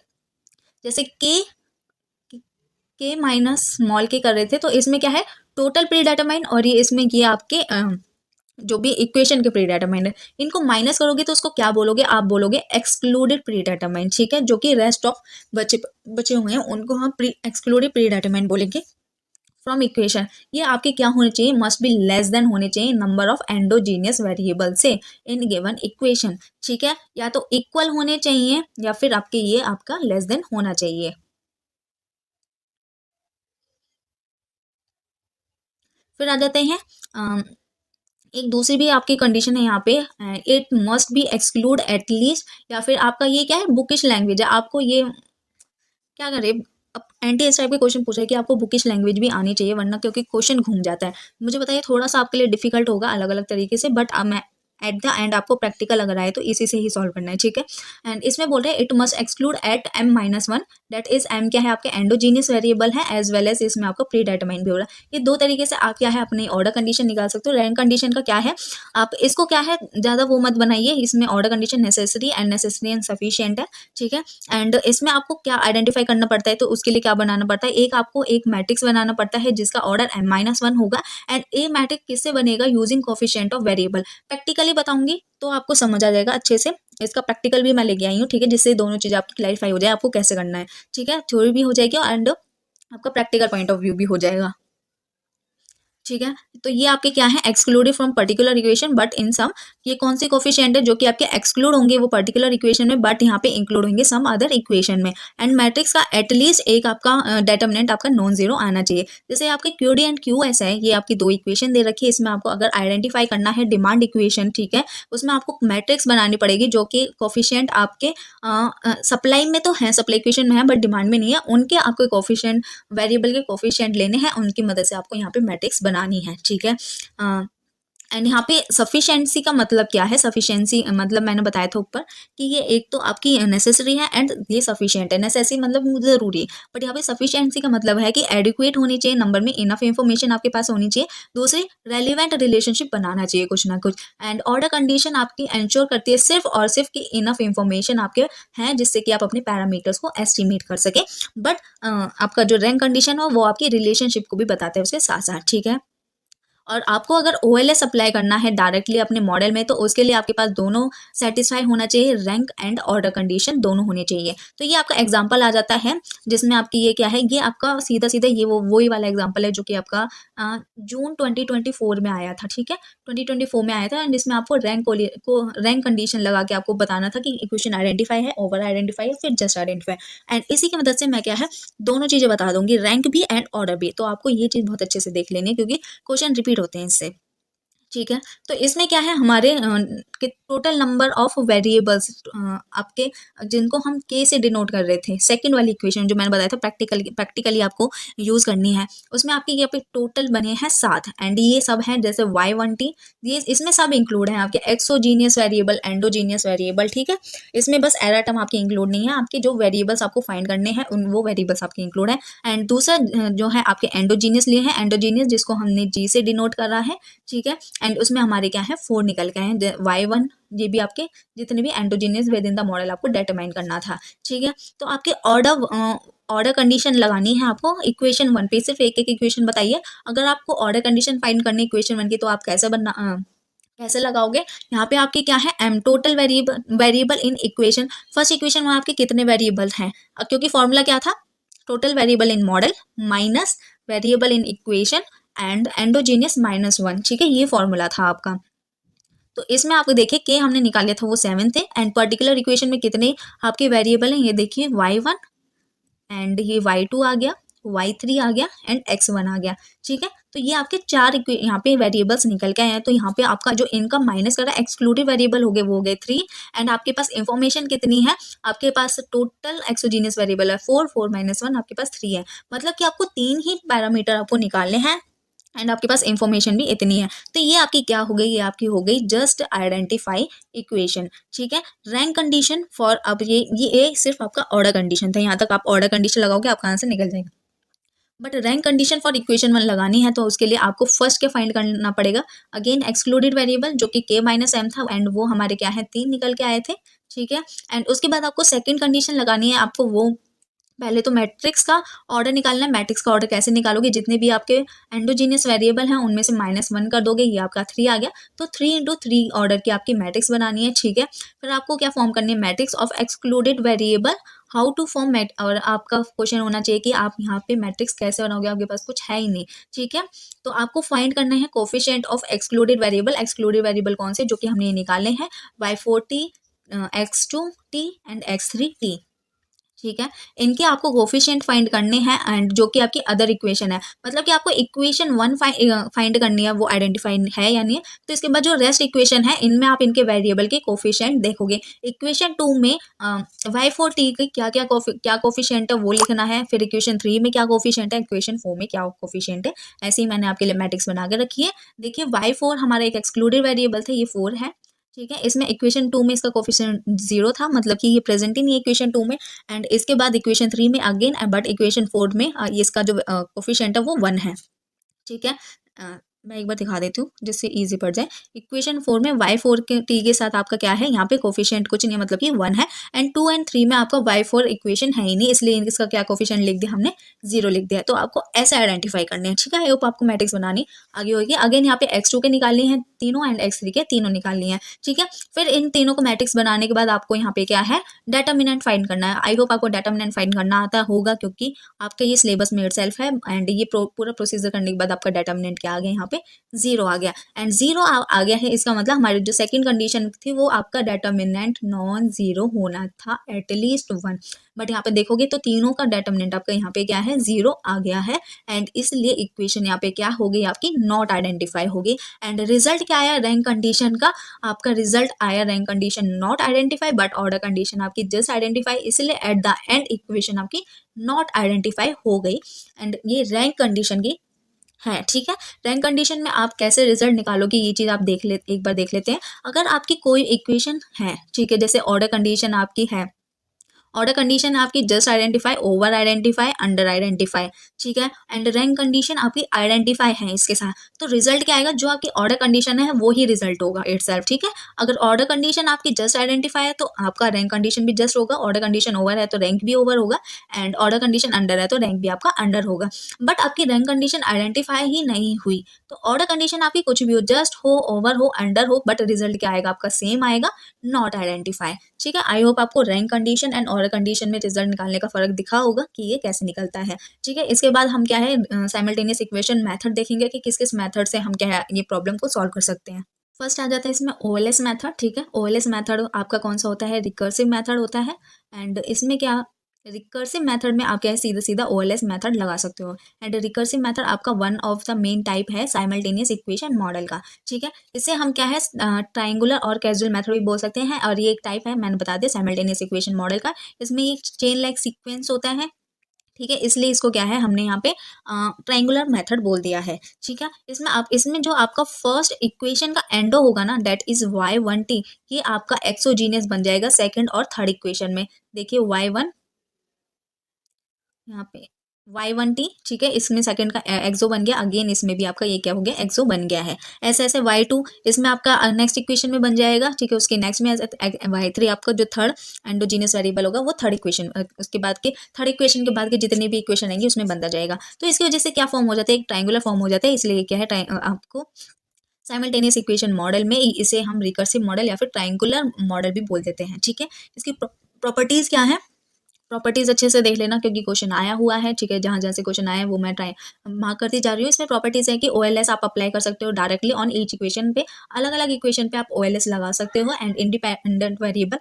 जैसे के माइनस स्मॉल के कर रहे थे, तो इसमें क्या है टोटल प्रीडिटरमाइन, और ये इसमें ये आपके जो भी इक्वेशन के प्रीडिटरमाइन है, इनको माइनस करोगे तो उसको क्या बोलोगे, आप बोलोगे एक्सक्लूडेड प्रीडिटरमाइन, ठीक है। जो कि रेस्ट ऑफ बचे बचे हुए हैं उनको हम एक्सक्लूडेड प्रीडिटरमाइन बोलेंगे फ्रॉम इक्वेशन। ये आपके क्या होने चाहिए, मस्ट बी लेस देन होने चाहिए नंबर ऑफ एंडोजीनियस वेरिएबल से इन गिवन इक्वेशन, ठीक है। या तो इक्वल होने चाहिए या फिर आपके ये आपका लेस देन होना चाहिए। फिर आ जाते हैं एक दूसरी भी आपकी कंडीशन है यहाँ पे, it must be exclude at least, या फिर आपका ये क्या है बुकिश लैंग्वेज है, आपको ये क्या करे। अब एंटी इस टाइप के क्वेश्चन पूछा है कि आपको बुकिश लैंग्वेज भी आनी चाहिए, वरना क्योंकि क्वेश्चन घूम जाता है। मुझे बताइए थोड़ा सा आपके लिए डिफिकल्ट होगा अलग अलग तरीके से, बट मैं एट द एंड आपको प्रैक्टिकल अगर आए तो इसी से ही सॉल्व करना है, ठीक है। एंड इसमें बोल रहे हैं it must exclude at m-1, that is m क्या है आपके एंडोजीनियस वेरिएबल है, एज वेल एज इसमें आपको प्री डेटरमाइन भी हो रहा है। ये दो तरीके से आप क्या है अपनी ऑर्डर कंडीशन निकाल सकते हो। रैंक कंडीशन का क्या है, आप इसको क्या है ज़्यादा वो मत बनाइए, इसमें order condition necessary and sufficient है, ठीक है। एंड इसमें आपको क्या आइडेंटिफाई करना पड़ता है, तो उसके लिए क्या बनाना पड़ता है, एक आपको एक मैट्रिक्स बनाना पड़ता है जिसका ऑर्डर m-1 होगा, एंड ए मैट्रिक्स किससे बनेगा, using coefficient of variable. Practically बताऊंगी तो आपको समझ आ जाएगा अच्छे से। इसका प्रैक्टिकल भी मैं लेके आई हूँ, ठीक है, जिससे दोनों चीज़ें आपकी क्लैरिफाई हो जाए आपको कैसे करना है, ठीक है। थ्योरी भी हो जाएगी एंड आपका प्रैक्टिकल पॉइंट ऑफ व्यू भी हो जाएगा, ठीक है। तो ये आपके क्या है excluded from particular equation but in some, ये कौन सी कोफिशिएंट है जो कि आपके एक्सक्लूड होंगे वो पर्टिकुलर इक्वेशन में, बट यहाँ पे इंक्लूड होंगे सम अदर इक्वेशन में। एंड मैट्रिक्स का एटलीस्ट एक आपका डेटर्मिनेंट आपका नॉन जीरो आना चाहिए। जैसे आपके Q D and Q S है, ये आपकी दो इक्वेशन दे रखी है, इसमें आपको अगर आइडेंटिफाई करना है डिमांड इक्वेशन, ठीक है, उसमें आपको मैट्रिक्स बनानी पड़ेगी जो कि कोफिशिएंट आपके सप्लाई में तो है, सप्लाई इक्वेशन में है बट डिमांड में नहीं है, उनके आपको कोफिशिएंट वेरिएबल के कोफिशिएंट लेने हैं, उनकी मदद से आपको यहाँ पे मैट्रिक्स बनानी है, ठीक है। एंड यहाँ पे सफिशिएंसी का मतलब क्या है, सफिशिएंसी मतलब मैंने बताया था ऊपर कि ये एक तो आपकी नेसेसरी है एंड ये सफिशिएंट है। नेसेसरी मतलब ज़रूरी है, बट यहाँ पे सफिशिएंसी का मतलब है कि एडिक्वेट होनी चाहिए नंबर में, इनफ इन्फॉर्मेशन आपके पास होनी चाहिए, दूसरी रेलिवेंट रिलेशनशिप बनाना चाहिए कुछ ना कुछ। एंड ऑर्डर कंडीशन आपकी इंश्योर करती है सिर्फ और सिर्फ कि इनफ इन्फॉर्मेशन आपके हैं जिससे कि आप अपने पैरामीटर्स को एस्टिमेट कर सके। बट आपका जो रैंक कंडीशन हो वो आपकी रिलेशनशिप को भी बताते हैं उसके साथ साथ, ठीक है। और आपको अगर ओएलएस अप्लाई करना है डायरेक्टली अपने मॉडल में, तो उसके लिए आपके पास दोनों सेटिस्फाई होना चाहिए, रैंक एंड ऑर्डर कंडीशन दोनों होने चाहिए। तो ये आपका एग्जांपल आ जाता है जिसमें आपकी ये क्या है, ये आपका सीधा सीधा ये वही वाला एग्जांपल है जो कि आपका जून 2024 में आया था, ठीक है, 2024 में आया था। एंड इसमें आपको रैंक कंडीशन लगा के आपको बताना था कि इक्वेशन आइडेंटिफाई है, ओवर आइडेंटिफाई है, फिर जस्ट आइडेंटिफाई। एंड इसी की मदद से मैं क्या है दोनों चीज़ें बता दूंगी, रैंक भी एंड ऑर्डर भी। तो आपको ये चीज़ बहुत अच्छे से देख लेनी है क्योंकि क्वेश्चन रिपीट होते हैं इससे, ठीक है। तो इसमें क्या है हमारे कि टोटल नंबर ऑफ वेरिएबल्स आपके जिनको हम के से डिनोट कर रहे थे, सेकंड वाली इक्वेशन जो मैंने बताया था प्रैक्टिकली आपको यूज़ करनी है, उसमें आपके यहाँ पे टोटल बने हैं 7 एंड ये सब हैं जैसे y1t, ये इसमें सब इंक्लूड हैं आपके एक्सोजीनियस वेरिएबल, एंडोजीनियस वेरिएबल, ठीक है। इसमें बस एरर टर्म आपके इंक्लूड नहीं है, आपके जो वेरिएबल्स आपको फाइंड करने हैं उन वो वेरिएबल्स आपके इंक्लूड है। एंड दूसरा जो है आपके एंडोजीनियस लिए हैं, एंडोजीनियस जिसको हमने जी से डिनोट करा है, ठीक है। एंड उसमें हमारे क्या है 4 निकल के हैं, y1, ये भी आपके जितने भी endogenous with in the model आपको डिटरमाइन करना था, ठीक है। तो आपके ऑर्डर कंडीशन लगानी है आपको इक्वेशन 1 पे, सिर्फ एक एक इक्वेशन बताइए। अगर आपको ऑर्डर कंडीशन फाइंड करनी है इक्वेशन 1 की तो आप कैसे लगाओगे। यहाँ पे आपके क्या है M total variable in equation, first equation में आपके कितने वेरिएबल हैं, क्योंकि फॉर्मूला क्या था, total variable in model minus variable in equation and endogenous -1, ठीक है, ये फॉर्मूला था आपका। तो इसमें आपको देखिए के हमने निकाल लिया था वो 7 थे एंड पर्टिकुलर इक्वेशन में कितने आपके वेरिएबल हैं, ये देखिए y1 एंड ये y2 आ गया, y3 आ गया एंड x1 आ गया, ठीक है। तो ये आपके चार यहाँ पे वेरिएबल्स निकल के आए हैं। तो यहाँ पे आपका जो इनका माइनस कर रहा है एक्सक्लूडिव वेरिएबल हो गए, वो हो गए 3 एंड आपके पास इंफॉर्मेशन कितनी है, आपके पास टोटल एक्सोजीनियस वेरिएबल है 4, 4 - 1 आपके पास 3 है, मतलब कि आपको 3 ही पैरामीटर आपको निकालने हैं एंड आपके पास इंफॉर्मेशन भी इतनी है। तो ये आपकी क्या हो गई, ये आपकी हो गई जस्ट आइडेंटिफाई इक्वेशन, ठीक है। रैंक कंडीशन फॉर, अब ये सिर्फ आपका ऑर्डर कंडीशन था, यहाँ तक आप ऑर्डर कंडीशन लगाओगे आपका आंसर निकल जाएगा। But rank condition for equation 1 लगानी है तो उसके लिए आपको फर्स्ट क्या फाइंड करना पड़ेगा, अगेन एक्सक्लूडेड वेरिएबल जो कि k - m था एंड वो हमारे क्या है 3 निकल के आए थे, ठीक है। एंड उसके बाद आपको सेकंड कंडीशन लगानी है, आपको वो पहले तो मैट्रिक्स का ऑर्डर निकालना है। मैट्रिक्स का ऑर्डर कैसे निकालोगे, जितने भी आपके एंडोजीनियस वेरिएबल हैं उनमें से -1 कर दोगे, ये आपका 3 आ गया। तो 3 × 3 ऑर्डर की आपकी मैट्रिक्स बनानी है, ठीक है। फिर आपको क्या फॉर्म करनी है, matrix of excluded variable, how to form mat, और आपका क्वेश्चन होना चाहिए कि आप यहाँ पे मैट्रिक्स कैसे बनाओगे, आपके पास कुछ है ही नहीं, ठीक है। तो आपको फाइंड करना है coefficient of excluded variable. Excluded variable कौन से, जो कि हमने ये निकाले हैं y4t, x2t एंड x3t, ठीक है। इनके आपको कोफिशिएंट फाइंड करने हैं एंड जो कि आपकी अदर इक्वेशन है, मतलब कि आपको इक्वेशन 1 फाइंड करनी है, वो आइडेंटिफाई है या नहीं है। तो इसके बाद जो रेस्ट इक्वेशन है इनमें आप इनके वेरिएबल के कोफिशिएंट देखोगे। इक्वेशन 2 में y4t की क्या कोफिशिएंट है वो लिखना है, फिर इक्वेशन 3 में क्या कोफिशिएंट है, इक्वेशन 4 में क्या कोफिशिएंट है, ऐसे ही मैंने आपके लिए मैट्रिक्स बना के रखी है। देखिए y4 हमारा एक एक्सक्लूडेड वेरिएबल था, ये 4 है, ठीक है। इसमें इक्वेशन 2 में इसका कोफिशिएंट 0 था, मतलब कि ये प्रेजेंट ही नहीं है इक्वेशन 2 में। एंड इसके बाद इक्वेशन 3 में अगेन, बट इक्वेशन 4 में ये इसका जो कोफिशिएंट है वो 1 है, ठीक है। मैं एक बार दिखा देती हूँ जिससे इजी पड़ जाए। इक्वेशन 4 में y4 के t के साथ आपका क्या है, यहाँ पे कोफिशिएंट कुछ नहीं है, मतलब कि 1 है। एंड 2 एंड 3 में आपका y4 इक्वेशन है ही नहीं, इसलिए इसका क्या कोफिशिएंट लिख दिया हमने, 0 लिख दिया। तो आपको ऐसे आइडेंटिफाई करने हैं, ठीक है। आई होप आपको मैट्रिक्स बनानी आगे होगी। अगेन यहाँ पे x2 के निकालनी है तीनों एंड x3 के तीनों निकालनी है, ठीक है। फिर इन तीनों को मैट्रिक्स बनाने के बाद आपको यहाँ पे क्या है डेटर्मिनेंट फाइंड करना है। आई होप आपको डेटर्मिनेंट फाइंड करना आता होगा, क्योंकि आपका ये सिलेबस में इटसेल्फ है एंड ये पूरा प्रोसीजर करने के बाद आपका डेटर्मिनेंट क्या आ गया, यहाँ पे 0 आ गया। एंड 0 आ गया है, इसका मतलब हमारी जो सेकंड कंडीशन थी वो आपका डेटर्मिनेंट नॉन जीरो होना था, एटलीस्ट 1। बट यहाँ पे देखोगे तो तीनों का डेटर्मिनेंट आपका यहाँ पे क्या है 0 आ गया है एंड इसलिए इक्वेशन यहाँ पे क्या हो गई आपकी नॉट आइडेंटिफाई होगी। एंड रिजल्ट क्या आया रैंक कंडीशन का, आपका रिजल्ट आया rank condition not identify but order condition आपकी जस्ट आइडेंटिफाई, इसलिए एट द एंड इक्वेशन आपकी नॉट आइडेंटिफाई हो गई। एंड ये रैंक कंडीशन की है, ठीक है। रैंक कंडीशन में आप कैसे रिजल्ट निकालोगे ये चीज़ आप एक बार देख लेते हैं। अगर आपकी कोई इक्वेशन है, ठीक है, जैसे ऑर्डर कंडीशन आपकी है, ऑर्डर कंडीशन आपकी just identify, over identify, under identify, ठीक है। एंड रैंक कंडीशन आपकी आइडेंटिफाई है इसके साथ, तो रिजल्ट क्या आएगा, जो आपकी ऑर्डर कंडीशन है वो ही रिजल्ट होगा इटसेल्फ, ठीक है। अगर ऑर्डर कंडीशन आपकी जस्ट आइडेंटिफाई है तो आपका रैंक कंडीशन भी जस्ट होगा, ऑर्डर कंडीशन ओवर है तो रैंक भी ओवर होगा, एंड ऑर्डर कंडीशन अंडर है तो रैंक भी आपका अंडर होगा। बट आपकी रैंक कंडीशन आइडेंटिफाई ही नहीं हुई तो ऑर्डर कंडीशन आपकी कुछ भी हो, जस्ट हो, ओवर हो, अंडर हो, बट रिजल्ट क्या आएगा आपका सेम आएगा, नॉट आइडेंटिफाई, ठीक है। आई होप आपको rank condition and order condition में रिजल्ट निकालने का फर्क दिखा होगा कि ये कैसे निकलता है, ठीक है। इसके बाद हम क्या है साइमल्टेनियस इक्वेशन मेथड देखेंगे कि किस किस मेथड से हम क्या है ये प्रॉब्लम को सॉल्व कर सकते हैं। फर्स्ट आ जाता है इसमें OLS मेथड, ठीक है। OLS मेथड आपका कौन सा होता है, रिकर्सिव मेथड होता है। एंड इसमें क्या रिकर्सिव मेथड में आप क्या है सीधा सीधा ओएलएस मेथड लगा सकते हो। एंड रिकर्सिव मेथड आपका one of the main type है साइमल्टेनियस इक्वेशन मॉडल का, ठीक है। इसे हम क्या है ट्राइंगुलर और कैजुअल मेथड भी बोल सकते हैं, और ये एक टाइप है, मैंने बता दिया साइमल्टेनियस इक्वेशन मॉडल का। इसमें एक चेन लाइक सीक्वेंस होता है, ठीक है, इसलिए इसको क्या है हमने यहाँ पे ट्राइंगुलर मेथड बोल दिया है, ठीक है। इसमें जो आपका फर्स्ट इक्वेशन का एंडो होगा ना, दैट इज y1t, ये आपका एक्सोजीनियस बन जाएगा सेकंड और थर्ड इक्वेशन में। देखिए y1 यहाँ पे y1t, ठीक है, इसमें सेकंड का एक्सो बन गया, अगेन इसमें भी आपका ये क्या हो गया, एक्सो बन गया है। ऐसे ऐसे y2 इसमें आपका नेक्स्ट इक्वेशन में बन जाएगा, ठीक है। उसके नेक्स्ट में y3 आपका जो थर्ड एंडोजीनियस वेरिएबल होगा वो थर्ड इक्वेशन, उसके बाद के थर्ड इक्वेशन के बाद के जितने भी इक्वेशन आएंगे उसमें बनता जाएगा। तो इसकी वजह से क्या फॉर्म हो जाता है, एक ट्राइंगुलर फॉर्म हो जाता है, इसलिए क्या है आपको साइमल्टेनियस इक्वेशन मॉडल में इसे हम रिकर्सिव मॉडल या फिर ट्राइंगुलर मॉडल भी बोल देते हैं, ठीक है। इसकी प्रॉपर्टीज क्या है, प्रॉपर्टीज अच्छे से देख लेना क्योंकि क्वेश्चन आया हुआ है, ठीक है। जहाँ जहाँ से क्वेश्चन आया है वो मैं ट्राई मार्क करती जा रही हूँ। इसमें प्रॉपर्टीज है कि ओएलएस आप अप्लाई कर सकते हो डायरेक्टली ऑन ईच इक्वेशन पे, अलग अलग इक्वेशन पे आप ओएलएस लगा सकते हो। एंड इंडिपेंडेंट वेरिएबल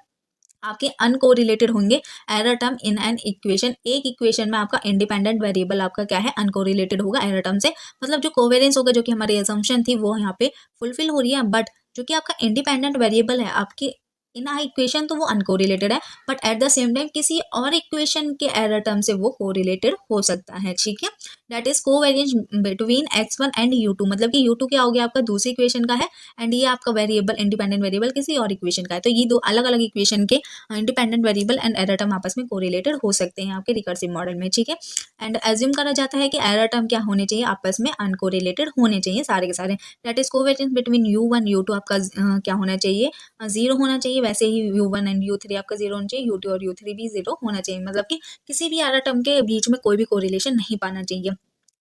आपके अनकोरिलेटेड होंगे error term in an equation, एक इक्वेशन में आपका इंडिपेंडेंट वेरिएबल आपका क्या है अनकोरिलेटेड होगा एरर टर्म से, मतलब जो कोवेरियंस होगा, जो कि हमारी असम्पशन थी वो यहाँ पे फुलफिल हो रही है। बट जो कि आपका इंडिपेंडेंट वेरिएबल है आपकी इन आ इक्वेशन, तो वो अनकोरिलेटेड है, but at the same time किसी और इक्वेशन के एरर टर्म से वो कोरिलेटेड हो सकता है, ठीक है। That is covariance between x1 and u2, मतलब कि u2 क्या हो गया आपका दूसरी इक्वेशन का है, एंड ये आपका वेरिएबल इंडिपेंडेंट वेरिएबल किसी और इक्वेशन का है। तो ये दो अलग अलग इक्वेशन के independent variable and error term आपस में कोरिलेटेड हो सकते हैं आपके रिकर्सिव मॉडल में, ठीक है। एंड एज्यूम करा जाता है कि एरर टर्म क्या होने चाहिए, आपस में अनकोरिलेटेड होने चाहिए सारे के सारे। That is covariance between u1 u2 आपका क्या होना चाहिए, जीरो होना चाहिए। वैसे ही u1 एंड u3 आपका जीरो होना चाहिए, u2 और u3 भी जीरो होना चाहिए, मतलब कि किसी भी एरर टर्म के बीच में कोई भी कोरिलेशन नहीं पाना चाहिए।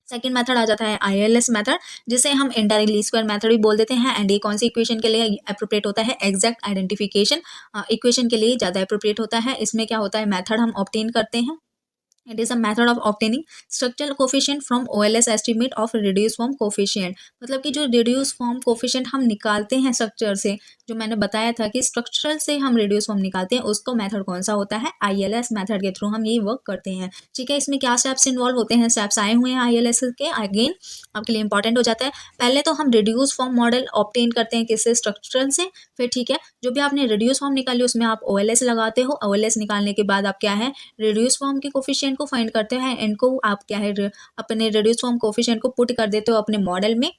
सेकंड मेथड आ जाता है आईएलएस मेथड, जिसे हम इंडायरेक्ट लीस्ट स्क्वायर मेथड भी बोल देते हैं। एंड ये कौन सी इक्वेशन के लिए अप्रोप्रिएट होता है, एग्जैक्ट आइडेंटिफिकेशन इक्वेशन के लिए ज़्यादा अप्रोप्रिएट होता है। इसमें क्या होता है, मेथड हम ऑब्टेन करते हैं, it is a method of obtaining structural coefficient from OLS estimate of reduced form coefficient, मतलब कि जो reduced form coefficient हम निकालते हैं स्ट्रक्चर से, जो मैंने बताया था कि स्ट्रक्चरल से हम reduced form निकालते हैं, उसको मेथड कौन सा होता है, ILS मेथड के थ्रू हम ये वर्क करते हैं, ठीक है। इसमें क्या स्टेप्स इन्वॉल्व होते हैं, स्टेप्स आए हुए हैं ILS के, अगेन आपके लिए इंपॉर्टेंट हो जाता है। पहले तो हम रिड्यूस फॉर्म मॉडल ऑब्टेन करते हैं किससे, स्ट्रक्चरल से। फिर ठीक है, जो भी आपने रिड्यूस फॉर्म निकाली उसमें आप OLS लगाते हो, OLS निकालने के बाद आप क्या है रिड्यूस फॉर्म के कोफिशिएंट को फाइंड करते हैं, इनको आप क्या है अपने रिड्यूस फॉर्म कोफिशिएंट को पुट कर देते हो अपने मॉडल में,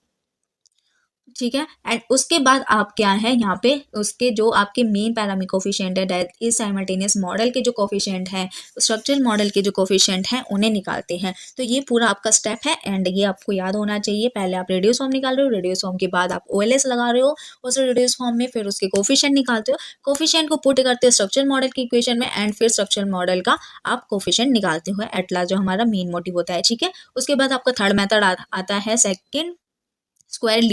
ठीक है। एंड उसके बाद आप क्या है यहाँ पे उसके जो आपके मेन पैरामीटर कोफिशिएंट है, दैट इज साइमल्टेनियस मॉडल के जो कोफिशिएंट हैं, स्ट्रक्चरल मॉडल के जो कोफिशिएंट हैं उन्हें निकालते हैं। तो ये पूरा आपका स्टेप है एंड ये आपको याद होना चाहिए। पहले आप रेडियस फॉर्म निकाल रहे हो, रेडियस फॉर्म के बाद आप ओएलएस लगा रहे हो उस रेडियस फॉर्म में, फिर उसके कोफिशिएंट निकालते हो, कोफिशिएंट को पुट करते हो स्ट्रक्चरल मॉडल की इक्वेशन में, एंड फिर स्ट्रक्चरल मॉडल का आप कोफिशिएंट निकालते हो एट लास्ट, जो हमारा मेन मोटिव होता है, ठीक है। उसके बाद आपका थर्ड मेथड आता है second stage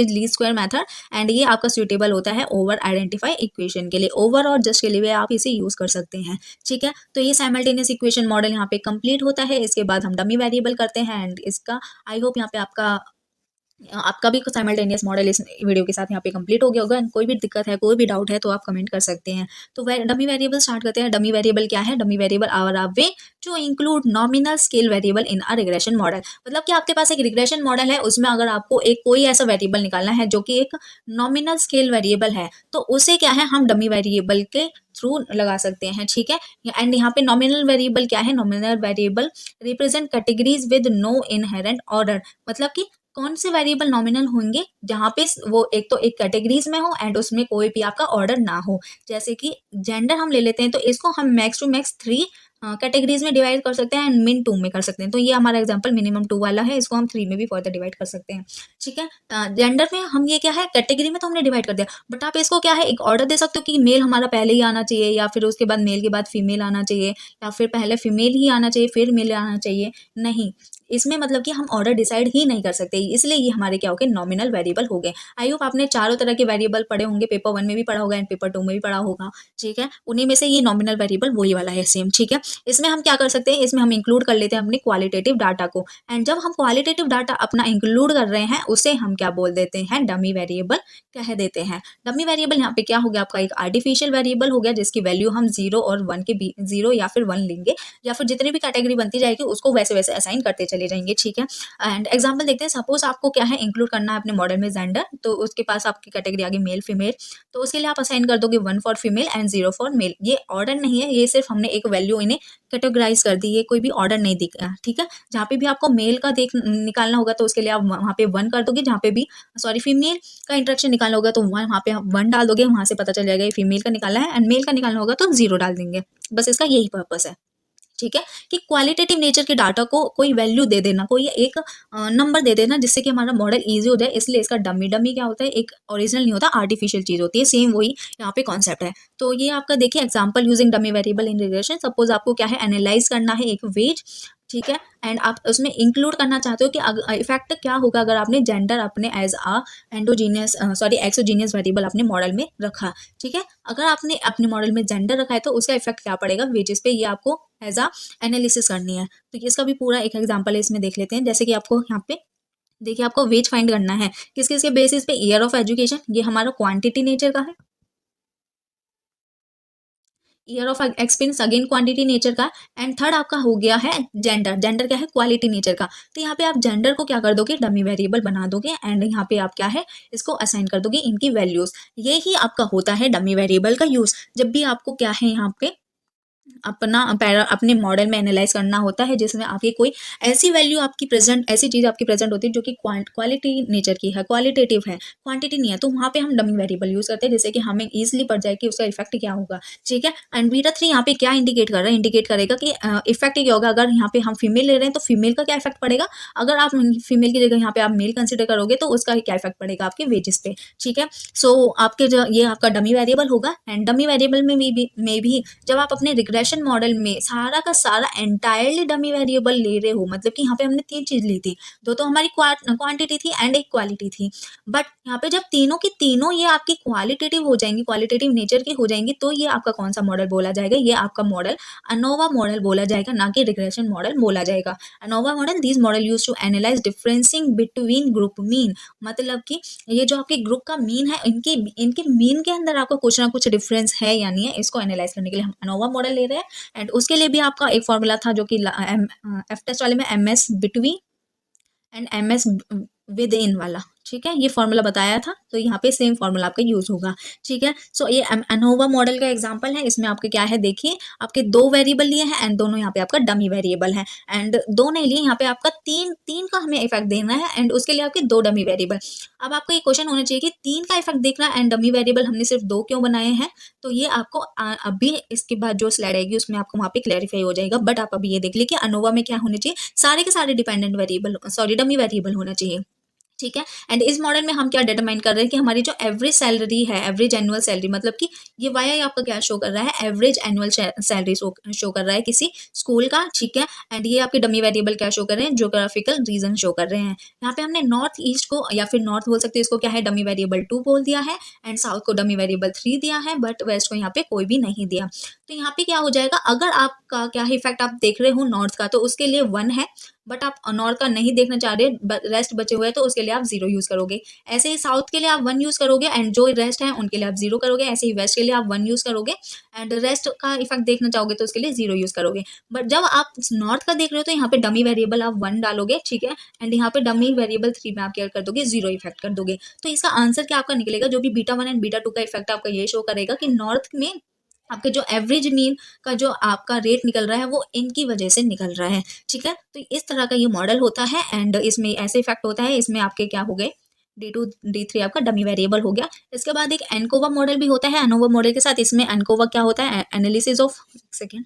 least square method, and ये आपका सुटेबल होता है ओवर आइडेंटिफाई इक्वेशन के लिए, ओवर और जस्ट के लिए आप इसे यूज कर सकते हैं, ठीक है। तो ये साइमल्टेनियस इक्वेशन मॉडल यहाँ पे कंप्लीट होता है। इसके बाद हम डमी वेरिएबल करते हैं, एंड इसका आई होप यहाँ पे आपका भी साइमल्टेनियस मॉडल इस वीडियो के साथ यहाँ पे कंप्लीट हो गया होगा। कोई भी दिक्कत है, कोई भी डाउट है तो आप कमेंट कर सकते हैं। तो डमी वेरिएबल स्टार्ट करते हैं। डमी वेरिएबल क्या है, डमी वेरिएबल आवर अ वे जो include nominal scale variable in a regression model, मतलब कि आपके पास एक रिग्रेशन मॉडल है, उसमें अगर आपको एक कोई ऐसा वेरिएबल निकालना है जो कि एक नॉमिनल स्केल वेरिएबल है, तो उसे क्या है हम डमी वेरिएबल के थ्रू लगा सकते हैं, ठीक है। एंड यहाँ पे नॉमिनल वेरिएबल क्या है, nominal variable represent categories with no inherent order, मतलब कि कौन से वेरिएबल नॉमिनल होंगे जहाँ पे वो एक तो एक कैटेगरीज में हो एंड उसमें कोई भी आपका ऑर्डर ना हो। जैसे कि जेंडर हम ले लेते हैं, तो इसको हम मैक्स टू मैक्स 3 कैटेगरीज में डिवाइड कर सकते हैं एंड मिन 2 में कर सकते हैं। तो ये हमारा एग्जांपल मिनिमम 2 वाला है, इसको हम 3 में भी फर्दर डिवाइड कर सकते हैं, ठीक है। जेंडर में हम ये क्या है कैटेगरी में तो हमने डिवाइड कर दिया, बट आप इसको क्या है एक ऑर्डर दे सकते हो कि मेल हमारा पहले ही आना चाहिए, या फिर उसके बाद मेल के बाद फीमेल आना चाहिए, या फिर पहले फीमेल ही आना चाहिए फिर मेल आना चाहिए, नहीं। इसमें मतलब कि हम ऑर्डर डिसाइड ही नहीं कर सकते, इसलिए ये हमारे क्या हो गए नॉमिनल वेरिएबल हो गए। आई होप आपने चारों तरह के वेरिएबल पढ़े होंगे, पेपर 1 में भी पढ़ा होगा एंड पेपर 2 में भी पढ़ा होगा, ठीक है। उन्हीं में से ये नॉमिनल वेरिएबल वही वाला है सेम, ठीक है। इसमें हम क्या कर सकते हैं, इसमें हम इंक्लूड कर लेते हैं अपने क्वालिटेटिव डाटा को। एंड जब हम क्वालिटेटिव डाटा अपना इंक्लूड कर रहे हैं उसे हम क्या बोल देते हैं, डमी वेरिएबल कह देते हैं। डमी वेरिएबल यहाँ पे क्या हो गया, आपका एक आर्टिफिशियल वेरिएबल हो गया जिसकी वैल्यू हम 0 और 1 के बीच, 0 या फिर 1 लेंगे, या फिर जितनी भी कैटेगरी बनती जाएगी उसको वैसे वैसे असाइन करते चले जाएंगे, ठीक है। एंड एग्जाम्पल देखते हैं, सपोज आपको क्या है इंक्लूड करना है अपने मॉडल में जेंडर, तो उसके पास आपकी कैटेगरी आ गई मेल फीमेल, तो उसके लिए आप असाइन कर दोगे 1 for female and 0 for male. ये ऑर्डर नहीं है, ये सिर्फ हमने एक वैल्यू इन्हें कैटेगराइज कर दी, ये कोई भी ऑर्डर नहीं दिख रहा, ठीक है। जहाँ पे भी आपको मेल का देख निकालना होगा तो उसके लिए आप वहाँ पे 1 कर दोगे, जहाँ पे भी सॉरी फीमेल का इंटरेक्शन निकालना होगा तो वहाँ पे आप 1 डाल दोगे, वहाँ से पता चल जाएगा ये फीमेल का निकालना है, एंड मेल का निकालना होगा तो 0 डाल देंगे। बस इसका यही पर्पस है, ठीक है, कि क्वालिटेटिव नेचर के डाटा को कोई वैल्यू दे देना, कोई एक नंबर दे देना जिससे कि हमारा मॉडल इजी हो जाए, इसलिए इसका डमी। डमी क्या होता है, एक ओरिजिनल नहीं होता, आर्टिफिशियल चीज होती है, सेम वही यहाँ पे कॉन्सेप्ट है। तो ये आपका देखिए example using dummy variable in regression. Suppose आपको क्या है एनालाइज करना है एक वेज, ठीक है, एंड आप उसमें इंक्लूड करना चाहते हो कि इफेक्ट क्या होगा अगर आपने जेंडर अपने as a endogenous sorry exogenous variable अपने मॉडल में रखा, ठीक है। अगर आपने अपने मॉडल में जेंडर रखा है तो उसका इफेक्ट क्या पड़ेगा वेजेस पे, ये आपको एज अ एनालिसिस करनी है। तो इसका भी पूरा एक एग्जांपल है, इसमें देख लेते हैं। जैसे कि आपको यहाँ पे देखिए आपको वेज फाइंड करना है किस किस के बेसिस पे, ईयर ऑफ एजुकेशन, ये हमारा क्वांटिटी नेचर का है। Year of experience again quantity nature का। एंड थर्ड आपका हो गया है जेंडर। जेंडर क्या है, क्वालिटी नेचर का। तो यहाँ पे आप जेंडर को क्या कर दोगे, डमी वेरिएबल बना दोगे, एंड यहाँ पे आप क्या है इसको असाइन कर दोगे इनकी वैल्यूज। ये ही आपका होता है डमी वेरिएबल का यूज। जब भी आपको क्या है यहाँ पे अपना अपने मॉडल में एनालाइज करना होता है जिसमें आपकी कोई ऐसी वैल्यू आपकी प्रेजेंट, ऐसी चीज आपकी प्रेजेंट होती है जो कि क्वालिटी नेचर की है, क्वालिटेटिव है, क्वांटिटी नहीं है, तो वहाँ पे हम डमी वेरिएबल यूज करते हैं जिससे कि हमें इजिली पड़ जाए कि उसका इफेक्ट क्या होगा, ठीक है। एंड बीटा 3 यहाँ पे क्या इंडिकेट कर रहा है, इंडिकेट करेगा कि इफेक्ट क्या होगा अगर यहाँ पे हम फीमेल ले रहे हैं तो फीमेल का क्या इफेक्ट पड़ेगा, अगर आप फीमेल की जगह यहाँ पे आप मेल कंसिडर करोगे तो उसका क्या इफेक्ट पड़ेगा आपके वेजेस पे, ठीक है। सो आपके जो ये आपका डमी वेरिएबल होगा। एंड डमी वेरिएबल में भी जब आप अपने रिग्रेशन मॉडल में सारा का सारा एंटायरली डमी वेरिएबल ले रहे हो, मतलब कि यहाँ पे हमने 3 चीज ली थी, दो तो हमारी क्वांटिटी थी एंड एक क्वालिटी थी, बट यहाँ पे जब तीनों की तीनों ये आपकी क्वालिटेटिव हो जाएंगी, क्वालिटेटिव नेचर की हो जाएंगी, तो ये आपका कौन सा मॉडल बोला जाएगा, ये आपका मॉडल अनोवा मॉडल बोला जाएगा, ना कि रिग्रेशन मॉडल बोला जाएगा। ANOVA model, these model use to analyse differencing between group mean, मतलब कि ये जो आपके ग्रुप का मीन है, इनके इनके मीन के अंदर आपको कुछ ना कुछ डिफरेंस है या नहीं है, इसको एनालाइज करने के लिए हम अनोवा मॉडल ले रहे हैं। एंड उसके लिए भी आपका एक फॉर्मूला था जो कि एफ टेस्ट वाले में M S between and M S within वाला, ठीक है, ये फॉर्मूला बताया था, तो यहाँ पे सेम फॉर्मूला आपका यूज होगा, ठीक है। सो ये अनोवा मॉडल का एग्जांपल है, इसमें आपके क्या है देखिए, आपके 2 वेरिएबल लिए हैं एंड दोनों यहाँ पे आपका डमी वेरिएबल है, एंड 2 नहीं लिए, यहाँ पे आपका 3 3 का हमें इफेक्ट देना है, एंड उसके लिए आपके 2 डमी वेरिएबल। अब आपको ये क्वेश्चन होना चाहिए कि 3 का इफेक्ट देखना है एंड डमी वेरिएबल हमने सिर्फ 2 क्यों बनाए हैं, तो ये आपको अभी इसके बाद जो स्लाइड आएगी उसमें आपको वहाँ पे क्लैरिफाई हो जाएगा। बट आप अभी ये देख लीजिए कि अनोवा में क्या होने चाहिए, सारे के सारे dependent variable sorry dummy variable होना चाहिए, ठीक है। एंड इस मॉडल में हम क्या डिटरमाइन कर रहे हैं कि हमारी जो एवरेज सैलरी है, एवरेज एनुअल सैलरी, मतलब कि ये वाई आपका क्या शो कर रहा है, एवरेज एनुअल सैलरी शो कर रहा है किसी स्कूल का, ठीक है। एंड ये आपके डमी वेरिएबल क्या शो कर रहे हैं, ज्योग्राफिकल रीजन शो कर रहे हैं। यहाँ पे हमने नॉर्थ ईस्ट को या फिर नॉर्थ बोल सकते हैं, इसको क्या है डमी वेरिएबल 2 बोल दिया है, एंड साउथ को डमी वेरिएबल 3 दिया है, बट वेस्ट को यहाँ पे कोई भी नहीं दिया। तो यहाँ पे क्या हो जाएगा, अगर आपका क्या इफेक्ट आप देख रहे हो नॉर्थ का तो उसके लिए 1 है, बट आप नॉर्थ का नहीं देखना चाह रहे, रेस्ट बचे हुए हैं, तो उसके लिए आप 0 यूज करोगे। ऐसे ही साउथ के लिए आप 1 यूज करोगे एंड जो रेस्ट है उनके लिए आप 0 करोगे। ऐसे ही वेस्ट के लिए आप 1 यूज करोगे एंड रेस्ट का इफेक्ट देखना चाहोगे तो उसके लिए 0 यूज करोगे। बट जब आप नॉर्थ का देख रहे हो तो यहाँ पे डमी वेरिएबल आप 1 डालोगे, ठीक है, एंड यहाँ पे डमी वेरिएबल 3 में आप क्या कर दोगे, 0 इफेक्ट कर दोगे। तो इसका आंसर क्या आपका निकलेगा, जो भी बीटा 1 एंड बीटा 2 का इफेक्ट आपका ये शो करेगा कि नॉर्थ में आपके जो एवरेज मीन का जो आपका रेट निकल रहा है वो इनकी वजह से निकल रहा है, ठीक है। तो इस तरह का ये मॉडल होता है एंड इसमें ऐसे इफेक्ट होता है, इसमें आपके क्या हो गए D2 D3 आपका डमी वेरिएबल हो गया। इसके बाद एक एनकोवा मॉडल भी होता है, एनोवा मॉडल के साथ इसमें एनकोवा क्या होता है, analysis of second.